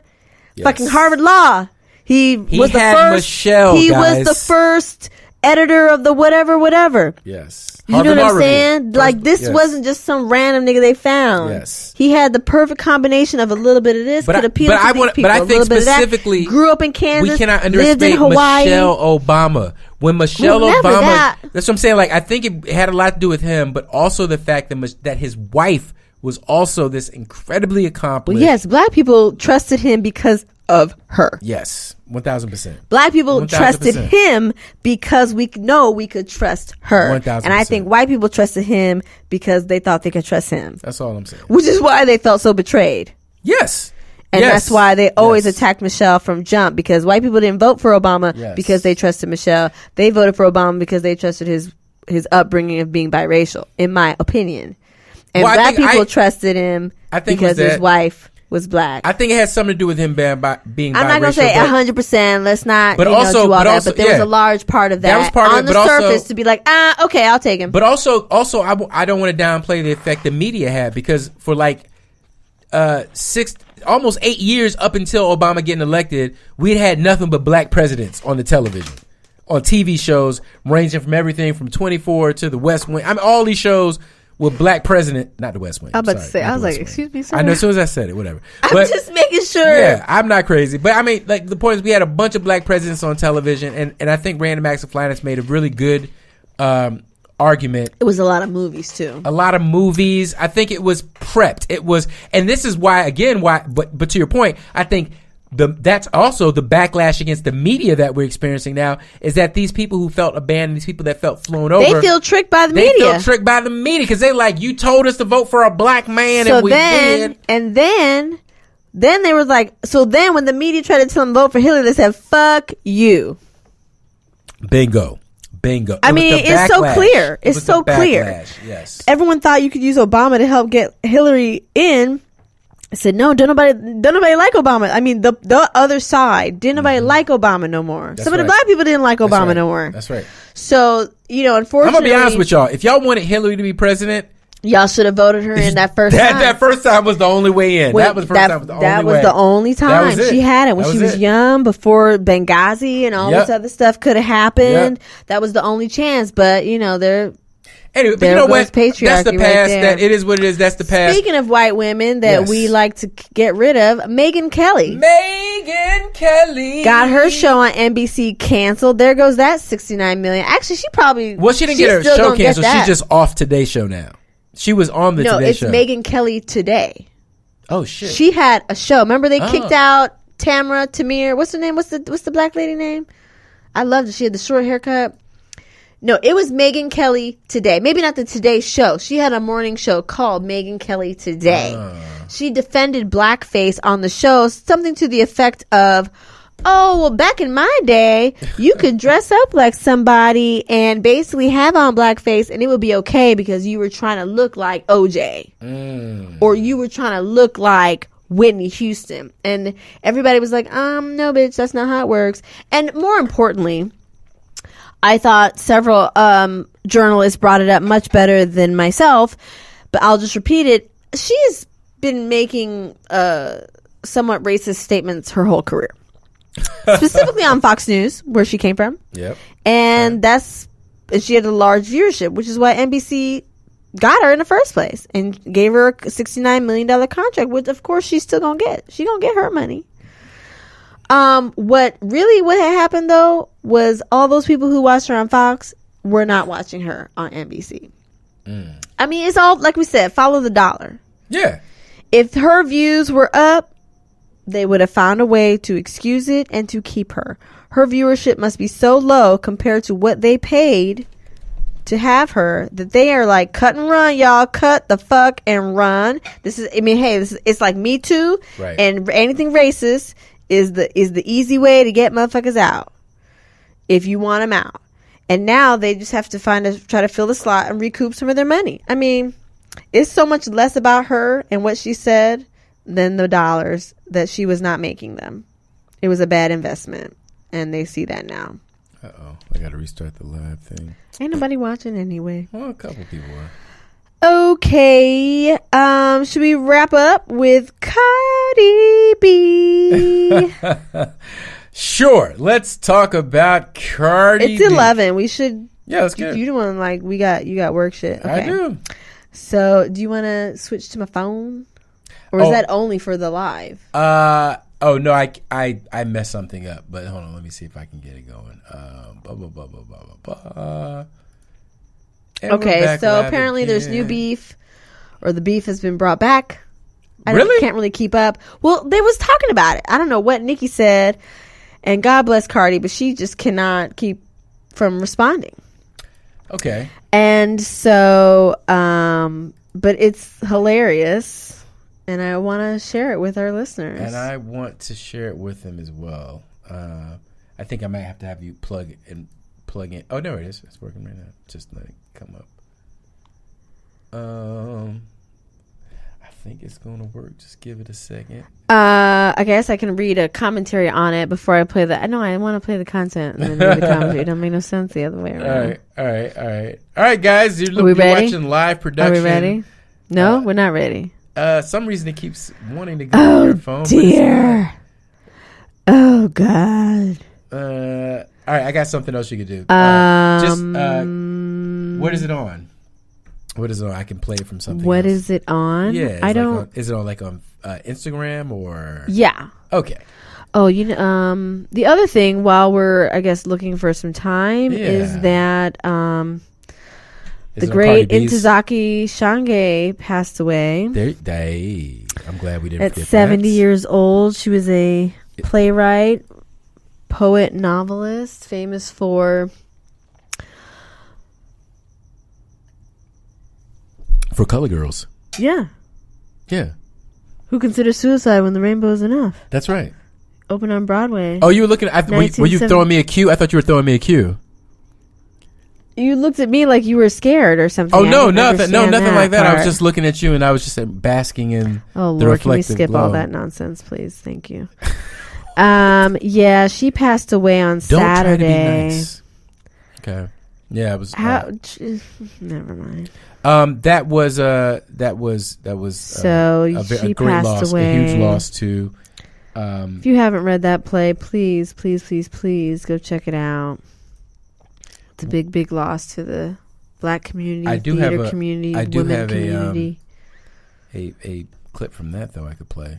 Yes.
fucking Harvard Law. He was the
had
first.
Michelle,
he
guys.
was the first editor of the whatever.
Yes.
You know what I'm
Review.
saying? Like, this
Yes.
wasn't just some random nigga they found.
Yes.
He had the perfect combination of a little bit of this,
But
could
I-
appeal
but
to
I
these
wanna-
people.
but I
a
think
little bit of that.
specifically,
Grew up in Kansas.
We cannot
lived in
underestimate
Hawaii.
Michelle Obama. When Michelle
Well, never
Obama,
that.
that's what I'm saying. Like, I think it had a lot to do with him, but also the fact that his wife was also this incredibly accomplished.
Well, yes, black people trusted him because of her.
Yes, 1,000%.
Black people
1000%.
trusted him because we know we could trust her.
1000%.
And I think white people trusted him because they thought they could trust him.
That's all I'm saying.
Which is why they felt so betrayed.
Yes.
And
Yes.
that's why they always
Yes.
attacked Michelle from jump, because white people didn't vote for Obama
Yes.
because they trusted Michelle. They voted for Obama because they trusted his upbringing of being biracial, in my opinion. And
Well, I
black
think
people trusted him
I think
because
was
his
that-
wife was black.
I think it has something to do with him being
I'm not going to say
biracial, but-
100%. Let's not
But
do all
also-
that.
but also-
But there was
yeah.
a large part of that,
That was part of
on
it,
the
but also-
surface to be like, okay, I'll take him.
But also, I don't want to downplay the effect the media had, because for like almost 8 years up until Obama getting elected, we'd had nothing but black presidents on the television, on TV shows, ranging from everything from 24 to the West Wing. I mean, all these shows with black president, not the West Wing.
I'm about to
sorry,
say,
not
I
the
was like,
West Wing.
excuse me, sir.
I know, as soon as I said it, whatever.
I'm
But-
just making sure.
Yeah, I'm not crazy, but I mean, like, the point is, we had a bunch of black presidents on television, and I think Random Acts of Flyness made a really good argument.
It was a lot of movies, too.
A lot of movies. I think it was prepped. It was, and this is why, but to your point, I think that's also the backlash against the media that we're experiencing now, is that these people who felt abandoned, these people that felt flown over,
They feel tricked by the
they
media.
feel tricked by the media, because they like, you told us to vote for a black man,
So
and we
then,
did.
and then they were like, so then when the media tried to tell them vote for Hillary, they said, fuck you.
Bingo.
I mean, it's so clear.
It
It's
was
so
the
clear.
backlash, yes.
Everyone thought you could use Obama to help get Hillary in. I said, no, don't nobody like Obama. I mean, the other side, didn't nobody like Obama no more.
That's
Some of the
right.
black people didn't like
That's
Obama
right.
no more.
That's right.
So,
I'm
unfortunately,
gonna be honest with y'all. If y'all wanted Hillary to be president,
y'all should have voted her in that first time.
that first time was the only way in.
Wait,
that was the first time. Was the
that
only
was
way.
the only
That was
time
it.
she had it, when
That
she
was
was
it.
young, before Benghazi and all
Yep.
this other stuff could have happened.
Yep.
That was the only chance. But they're
Anyway, but
there
you know
goes
what? That's the
patriarchy right
past.
there.
That it is what it is. That's the past.
Speaking of white women that
Yes.
we like to get rid of, Megyn Kelly
Megyn Kelly
got her show on NBC canceled. There goes that $69 million. Actually, she probably
Well, she didn't get her
still
show
gonna get
canceled.
that.
She's just off Today's show now. She was on the
no.
Today
It's
Show.
Megyn Kelly Today.
Oh shit.
She had a show. Remember they kicked
Oh.
out Tamir. What's her name? What's the black lady name? I loved it. She had the short haircut. No, it was Megyn Kelly Today. Maybe not the Today Show. She had a morning show called Megyn Kelly Today. She defended blackface on the show, something to the effect of, oh, well, back in my day, you could dress up like somebody and basically have on blackface and it would be okay because you were trying to look like OJ. Or you were trying to look like Whitney Houston. And everybody was like, no, bitch, that's not how it works. And more importantly, I thought several journalists brought it up much better than myself, but I'll just repeat it. She's been making somewhat racist statements her whole career, specifically on Fox News, where she came from.
Yep.
And she had a large viewership, which is why NBC got her in the first place and gave her a $69 million contract, which of course she's still gonna get. She gonna get her money. What had happened though was all those people who watched her on Fox were not watching her on NBC. I mean, it's all, like we said, follow the dollar.
Yeah.
If her views were up, they would have found a way to excuse it and to keep her. Her viewership must be so low compared to what they paid to have her that they are like, cut and run, y'all. Cut the fuck and run. It's like Me Too,
Right.
and anything racist is the easy way to get motherfuckers out if you want them out. And now they just have to try to fill the slot and recoup some of their money. I mean, it's so much less about her and what she said than the dollars that she was not making them. It was a bad investment, and they see that now.
I got to restart the live thing.
Ain't nobody watching anyway.
Well, a couple people are.
Okay. Should we wrap up with Cardi B?
Sure. Let's talk about Cardi
It's
B.
11. We should.
Yeah, that's good.
You the one like you got work shit. Okay.
I do.
So, do you want to switch to my phone, or is that only for the live?
Oh no, I messed something up. But hold on, let me see if I can get it going.
Okay, so apparently there's new beef, or the beef has been brought back. I can't really keep up. Well, they was talking about it. I don't know what Nicki said, and God bless Cardi, but she just cannot keep from responding.
Okay.
And so, but it's hilarious, and I want to share it with our listeners.
And I want to share it with them as well. I think I might have to have you plug in. Oh, no, it is. It's working right now. Just let it come up. I think it's going to work. Just give it a second.
I guess I can read a commentary on it before I play the. No, I want to play the content and then read the commentary. It don't make no sense the other way around.
All right, guys. You're watching live production.
Are we ready? No, we're not ready.
Some reason it keeps wanting to go on your phone.
Oh, dear. Oh, God.
All right, I got something else you could do. What is it on? What is it on? I can play it from something.
What
else.
is it on?
Yeah,
I don't.
Is it on like on Instagram or?
Yeah.
Okay.
Oh, the other thing while we're, I guess, looking for some time is that the great Ntozake Shange passed away.
I'm glad we didn't.
At 70 years old, she was a playwright, poet, novelist, famous for
Color Girls.
Yeah.
Who
considers suicide when the rainbow is enough?
That's right.
Open on Broadway.
Oh, you were looking at? Were you throwing me a cue? I thought you were throwing me a cue.
You looked at me like you were scared or something.
Oh no, nothing like that.
Part.
I was just looking at you, and I was just basking in.
Oh
the
Lord, can we skip all that nonsense, please? Thank you. Yeah, she passed away on Saturday.
Try to be nice. Okay. Yeah, it was.
Never mind.
That was so
she
great
passed
loss,
away.
A huge loss to.
If you haven't read that play, please go check it out. It's a big loss to the Black community, theater community, women community.
A clip from that though I could play.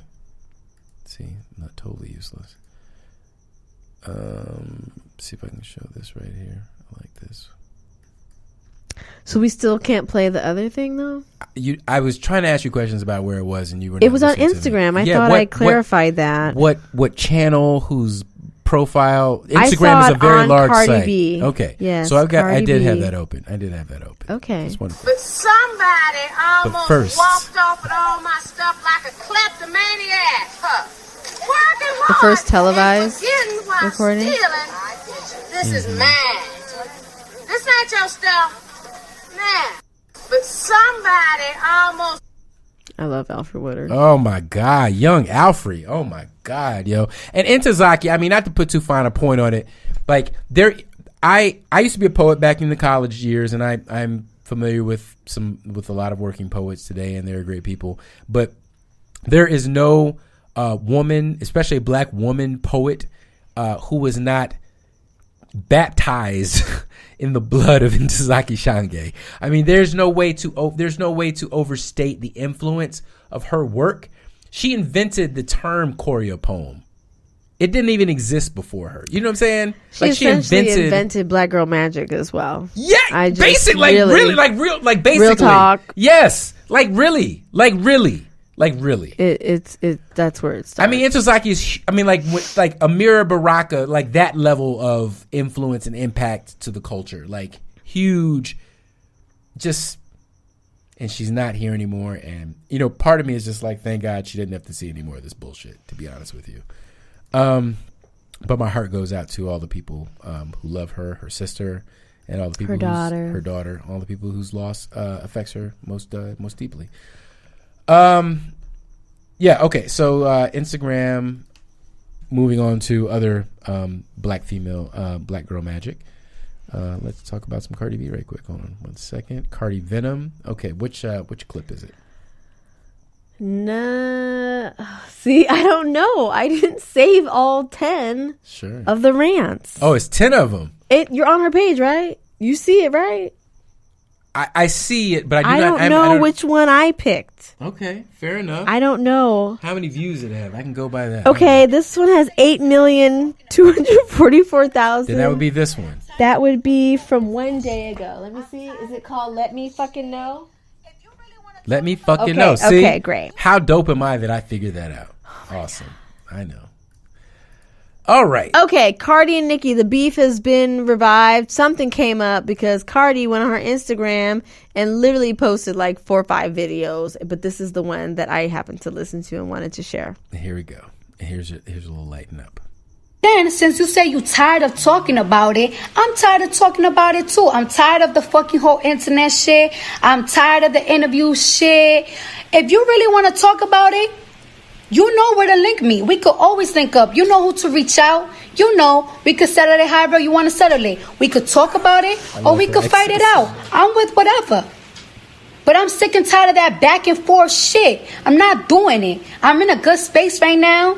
Let's see, not totally useless. See if I can show this right here. I like this.
So we still can't play the other thing though?
I was trying to ask you questions about where it was, and you were.
It was on Instagram. I thought I clarified that.
What channel? Whose profile? Instagram is a very large
Cardi
site.
B.
Okay.
Yes.
So I did have that open.
Okay.
That's wonderful.
But somebody almost walked off with all my stuff like a kleptomaniac. Working hard.
The first televised
recording.
recording.
This is mine. This ain't your stuff. Nah. But somebody almost.
I love Alfred Woodard.
Oh my God, young Alfred. Oh my God, yo. And Ntozake, I mean, not to put too fine a point on it, like I used to be a poet back in the college years, and I'm familiar with a lot of working poets today, and they're great people. But there is no woman, especially a Black woman poet, who was not baptized in the blood of Ntozake Shange. I mean, there's no way to overstate the influence of her work. She invented the term choreo poem. It didn't even exist before her. You know what I'm saying?
She invented Black Girl Magic as well.
Yeah, basically, real
talk.
Yes, really.
It's that's where it starts.
I mean, Ntozake is. I mean, like Amira Baraka, like that level of influence and impact to the culture, like huge. Just, and she's not here anymore. And part of me is just like, thank God she didn't have to see any more of this bullshit. To be honest with you, but my heart goes out to all the people who love her, her sister, and all the people her daughter, all the people whose loss affects her most deeply. Yeah, okay. So Instagram, moving on to other Black female, Black Girl Magic. Let's talk about some Cardi B right quick. Hold on 1 second. Cardi Venom. Okay, which clip is it?
Nah. See, I don't know. I didn't save all 10 of the rants.
Oh, it's 10 of them.
You're on her page, right? You see it, right?
I see it, but I
don't know which one I picked.
Okay, fair enough.
I don't know.
How many views it have? I can go by that.
Okay, this one has 8,244,000.
Then that would be this one.
That would be from 1 day ago. Let me see. Is it called Let Me Fucking Know?
Let Me Fucking Know. See?
Okay, great.
How dope am I that I figured that out? Awesome. I know. All right.
Okay, Cardi and Nicki, the beef has been revived. Something came up because Cardi went on her Instagram and literally posted like 4 or 5 videos. But this is the one that I happened to listen to and wanted to share.
Here we go. Here's a little lighten up.
Then, since you say you're tired of talking about it, I'm tired of talking about it too. I'm tired of the fucking whole internet shit. I'm tired of the interview shit. If you really want to talk about it, you know where to link me. We could always link up. You know who to reach out. You know, we could settle it however you want to settle it. We could talk about it or we could fight it out. I'm with whatever. But I'm sick and tired of that back and forth shit. I'm not doing it. I'm in a good space right now.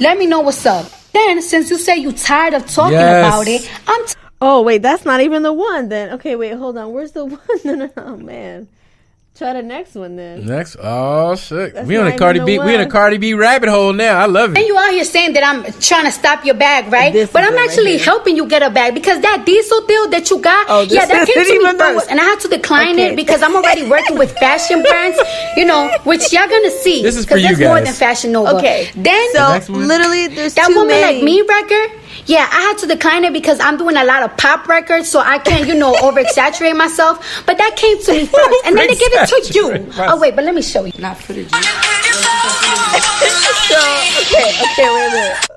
Let me know what's up. Then, since you say you're tired of talking about it,
oh, wait, that's not even the one then. Okay, wait, hold on. Where's the one? No, oh, man. Try the next one then.
Next, oh shit, we in a Cardi B rabbit hole now. I love it.
And you out here saying that I'm trying to stop your bag, right? But I'm actually helping you get a bag because that diesel deal that you got, that came to me first, and I had to decline it because I'm already working with fashion brands, which y'all gonna see.
This is for you guys.
More than Fashion Nova.
Okay,
then
so literally, there's
that
too
woman
many.
like me record. Yeah, I had to decline it because I'm doing a lot of pop records, so I can't, over exaggerate myself. But that came to me first, and then they give it to you. Oh wait, but let me show you. Not footage.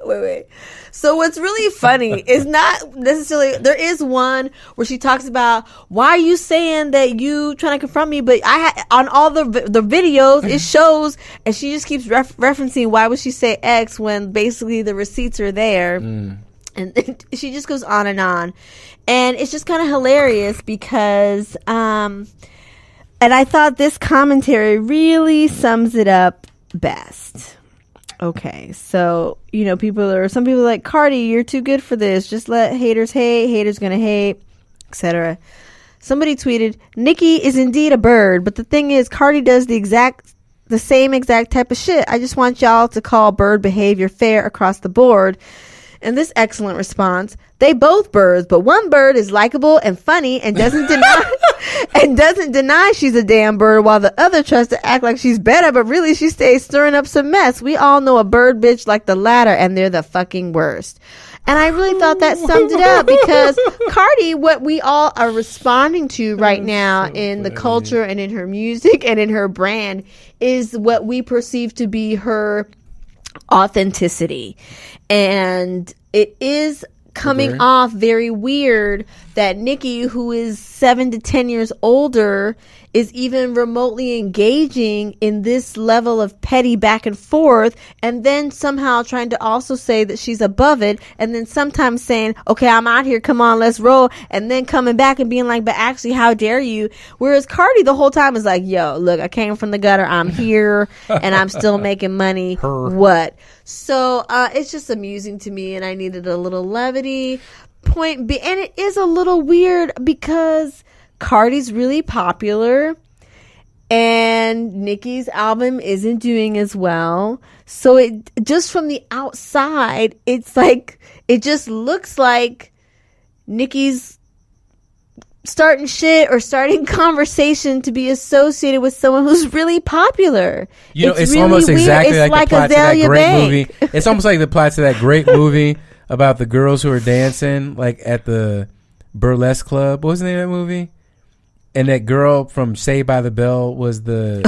Wait. So what's really funny is not necessarily, there is one where she talks about, why are you saying that you trying to confront me? But on all the videos, it shows, and she just keeps referencing, why would she say X when basically the receipts are there? And she just goes on. And it's just kind of hilarious because, and I thought this commentary really sums it up best. Okay, so, some people are like, Cardi, you're too good for this. Just let haters hate. Haters gonna hate, etc. Somebody tweeted, Nicki is indeed a bird, but the thing is, Cardi does the same exact type of shit. I just want y'all to call bird behavior fair across the board. And this excellent response, they both birds, but one bird is likable and funny and doesn't deny she's a damn bird, while the other tries to act like she's better, but really she stays stirring up some mess. We all know a bird bitch like the latter, and they're the fucking worst. And I really thought that summed it up because Cardi, what we all are responding to right now in the culture and in her music and in her brand is what we perceive to be her authenticity. And it is coming off very weird that Nicki, who is 7 to 10 years older, is even remotely engaging in this level of petty back and forth, and then somehow trying to also say that she's above it, and then sometimes saying, okay, I'm out here, come on, let's roll, and then coming back and being like, but actually, how dare you? Whereas Cardi the whole time is like, yo, look, I came from the gutter, I'm here, and I'm still making money. What? So it's just amusing to me, and I needed a little levity. And it is a little weird because Cardi's really popular and Nicki's album isn't doing as well. So it just from the outside, it's like, it just looks like Nicki's starting shit or starting conversation to be associated with someone who's really popular.
It's
really
almost
weird.
exactly
it's
like the plot
Azalea
to that great
Bank.
movie. It's almost like the plot to that great movie about the girls who are dancing like at the burlesque club. What was the name of that movie? And that girl from Saved by the Bell was the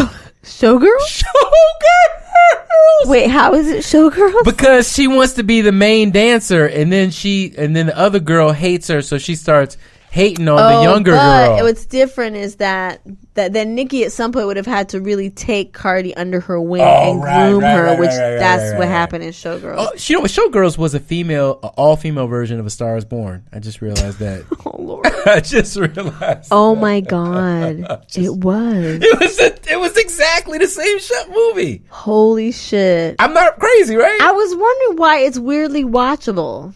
Showgirls?
Showgirls.
Wait, how is it Showgirls?
Because she wants to be the main dancer, and then the other girl hates her, so she starts hating on the younger
but
girl.
what's different is that then Nikki at some point would have had to really take Cardi under her wing
Oh,
and
right,
groom
right,
her,
right,
which
right,
that's
right,
what
right.
happened in Showgirls.
Oh, you know what? Showgirls was an all-female version of A Star Is Born. I just realized that.
Oh Lord!
I just realized.
Oh my God! It was.
It was exactly the same movie.
Holy shit!
I'm not crazy, right?
I was wondering why it's weirdly watchable.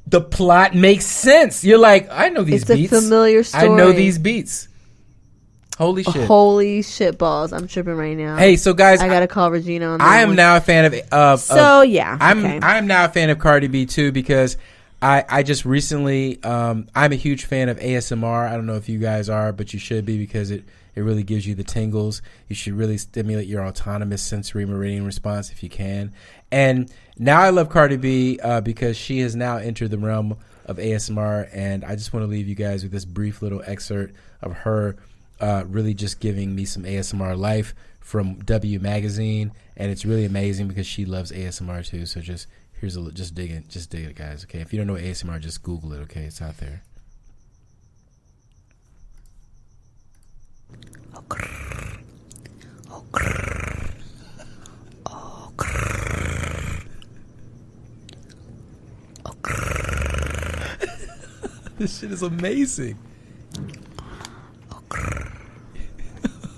The plot makes sense. You're like, I know these
It's
beats.
a familiar story.
I know these beats. Holy shit.
Holy shit balls! I'm tripping right now.
Hey, so guys,
I gotta call Regina on that
I am
one.
now a fan of
okay.
I'm now a fan of Cardi B too, because I just recently I'm a huge fan of ASMR. I don't know if you guys are, but you should be, because it really gives you the tingles. You should really stimulate your autonomous sensory meridian response if you can. And now I love Cardi B because she has now entered the realm of ASMR, and I just want to leave you guys with this brief little excerpt of her really just giving me some ASMR life from W Magazine, and it's really amazing because she loves ASMR too. So just dig it, guys. Okay, if you don't know ASMR, just Google it. Okay, it's out there. This shit is amazing.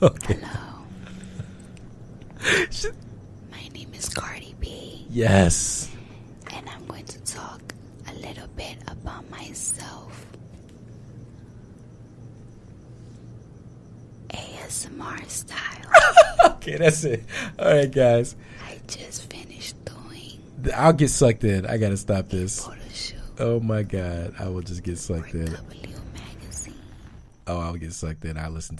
Okay.
Hello. My name is Cardi B.
Yes.
And I'm going to talk a little bit about myself. ASMR style.
Okay, that's it. All right, guys.
I just finished doing
I'll get sucked in. I gotta stop this.
photo shoot
Oh my God, I will just get sucked
for
in.
W Magazine.
Oh, I'll get sucked in. I'm gonna listen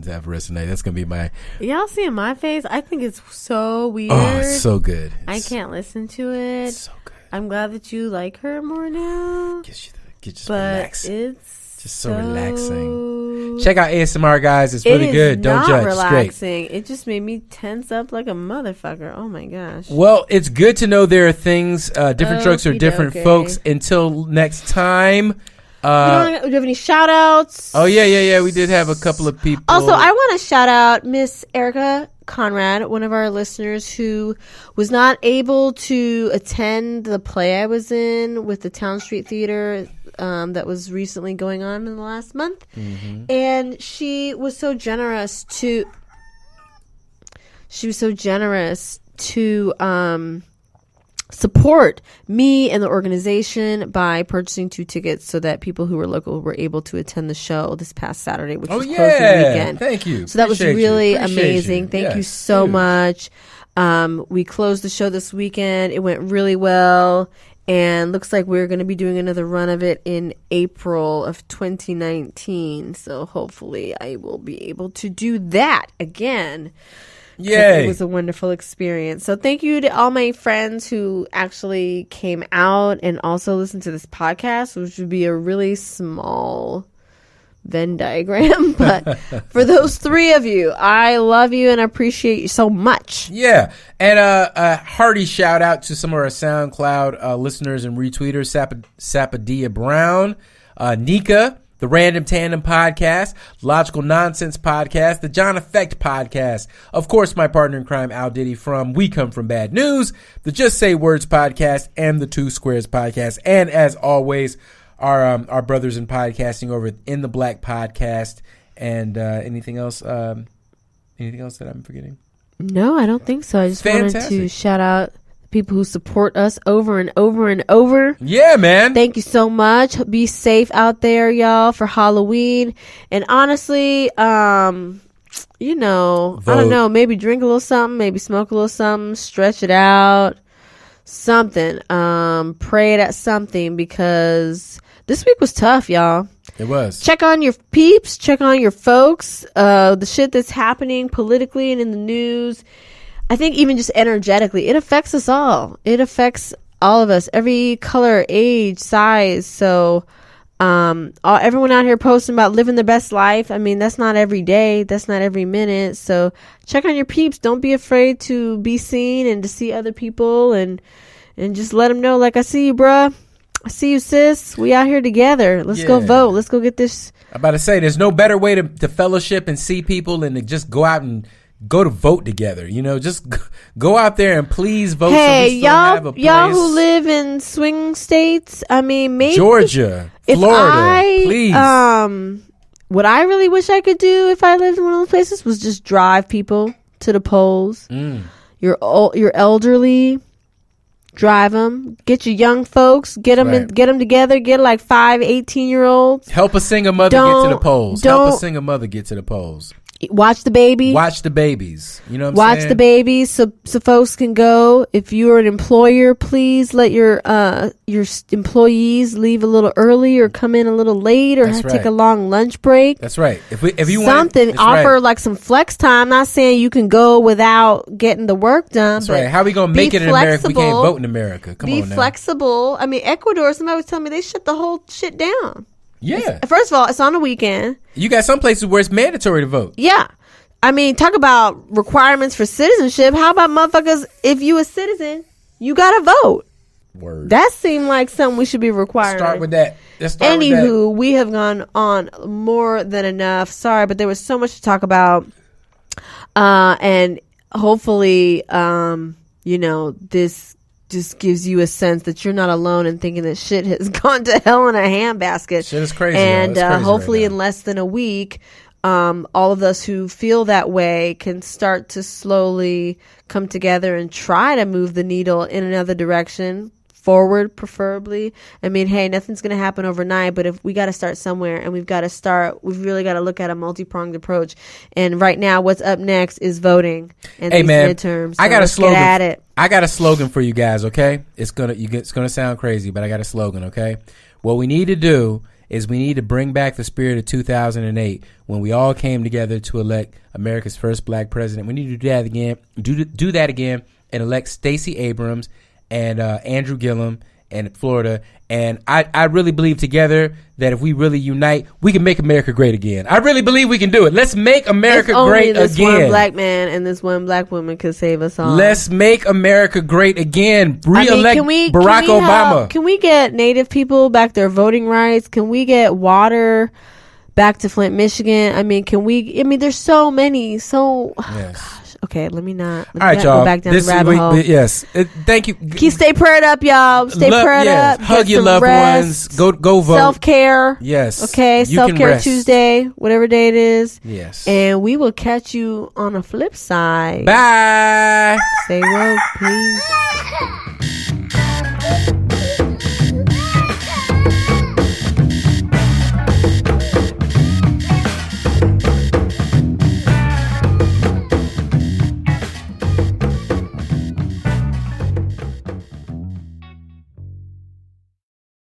to that for the rest of the night. That's gonna be my.
Y'all seeing my face? I think it's so weird.
Oh, it's so good.
I can't listen to it.
It's so good.
I'm glad that you like her more now.
Get just
But
relax.
it's
Just so relaxing. Check out ASMR, guys. It's really good. Don't
not
judge. It's great.
relaxing. It just made me tense up like a motherfucker. Oh my gosh.
Well, it's good to know there are things, different strokes for different
Okey-dokey.
folks. Until next time.
Do you have any shout outs?
Oh, yeah. We did have a couple of people.
Also, I want to shout out Miss Erica Conrad, one of our listeners who was not able to attend the play I was in with the Town Street Theater that was recently going on in the last month.
Mm-hmm.
And she was so generous to support me and the organization by purchasing 2 tickets so that people who were local were able to attend the show this past Saturday, which was closing weekend.
Thank you.
So that was
Appreciate you.
really
Appreciate
amazing.
you.
Thank you
Yes,
so
huge.
much. We closed the show this weekend. It went really well. And looks like we're going to be doing another run of it in April of 2019. So hopefully I will be able to do that again.
Yay.
It was a wonderful experience. So thank you to all my friends who actually came out and also listened to this podcast, which would be a really small Venn diagram. But for those 3 of you, I love you and appreciate you so much.
Yeah. And a hearty shout out to some of our SoundCloud listeners and retweeters, Sapadilla Brown, Nika, the Random Tandem Podcast, Logical Nonsense Podcast, the John Effect Podcast, of course, my partner in crime, Al Diddy from We Come From Bad News, the Just Say Words Podcast, and the 2 Squares Podcast. And as always, our brothers in podcasting over In the Black Podcast. And anything else? Anything else that I'm forgetting?
No, I don't think so. I just wanted to
Fantastic.
shout out people who support us over and over and over.
Yeah, man.
Thank you so much. Be safe out there, y'all, for Halloween. And honestly, I don't know, maybe drink a little something, maybe smoke a little something, stretch it out, something. Pray at something, because this week was tough, y'all.
It was.
Check on your peeps, check on your folks, the shit that's happening politically and in the news. I think even just energetically, it affects us all. It affects all of us, every color, age, size. So everyone out here posting about living the best life. I mean, that's not every day. That's not every minute. So check on your peeps. Don't be afraid to be seen and to see other people, and just let them know, like, I see you, bruh. I see you, sis. We out here together. Let's go vote. Let's go get this.
I'm about to say, there's no better way to fellowship and see people than to just go out and go to vote together. You know, just go out there and please vote.
Hey,
so we still have a place.
y'all who live in swing states. I mean, maybe
Georgia, Florida, please.
What I really wish I could do if I lived in one of those places was just drive people to the polls. You're elderly. Drive them. Get your young folks. Get them together. Get like 5 18-year-olds.
Help a single mother get to the polls. Help a single mother get to the polls.
Watch the baby.
Watch the babies. You know what I'm saying?
Watch the babies so folks can go. If you're an employer, please let your employees leave a little early or come in a little late or take a long lunch break.
That's right. If you
want offer like some flex time. Not saying you can go without getting the work done.
That's right. How are we gonna make it in America if we can't vote in America? Come on now. Be
flexible. I mean, Ecuador. Somebody was telling me they shut the whole shit down.
Yeah.
First of all, it's on the weekend.
You got some places where it's mandatory to vote.
Yeah. I mean, talk about requirements for citizenship. How about motherfuckers, if you a citizen, you got to vote.
Word.
That seemed like something we should be requiring.
Start with that.
Anywho, we have gone on more than enough. Sorry, but there was so much to talk about. And hopefully, this just gives you a sense that you're not alone in thinking that shit has gone to hell in a handbasket.
Shit is crazy.
And
crazy
hopefully
right
in less than a week, all of us who feel that way can start to slowly come together and try to move the needle in another direction. Forward, preferably. I mean, hey, nothing's going to happen overnight, but if we got to start somewhere, and we've really got to look at a multi-pronged approach. And right now, what's up next is voting and these midterms. So
I got a slogan.
Get at it.
I got a slogan for you guys. Okay, it's gonna sound crazy, but I got a slogan. Okay, what we need to do is we need to bring back the spirit of 2008 when we all came together to elect America's first black president. We need to do that again. Do that again and elect Stacey Abrams and Andrew Gillum in Florida. And I really believe together that if we really unite, we can make America great again. I really believe we can do it. Let's make America great again.
This one black man and this one black woman could save us all.
Let's make America great again. Re-elect Barack Obama.
Can we get Native people back their voting rights? Can we get water back to Flint, Michigan? I mean, there's so many. Yes. Gosh. Okay, let me not go back down the rabbit hole.
Yes. Thank you.
Stay prayed up, y'all. Stay prayed up.
Hug your loved ones. Go vote.
Self-care.
Yes.
Okay, Self-Care Tuesday, whatever day it is.
Yes.
And we will catch you on the flip side.
Bye.
Stay woke, please.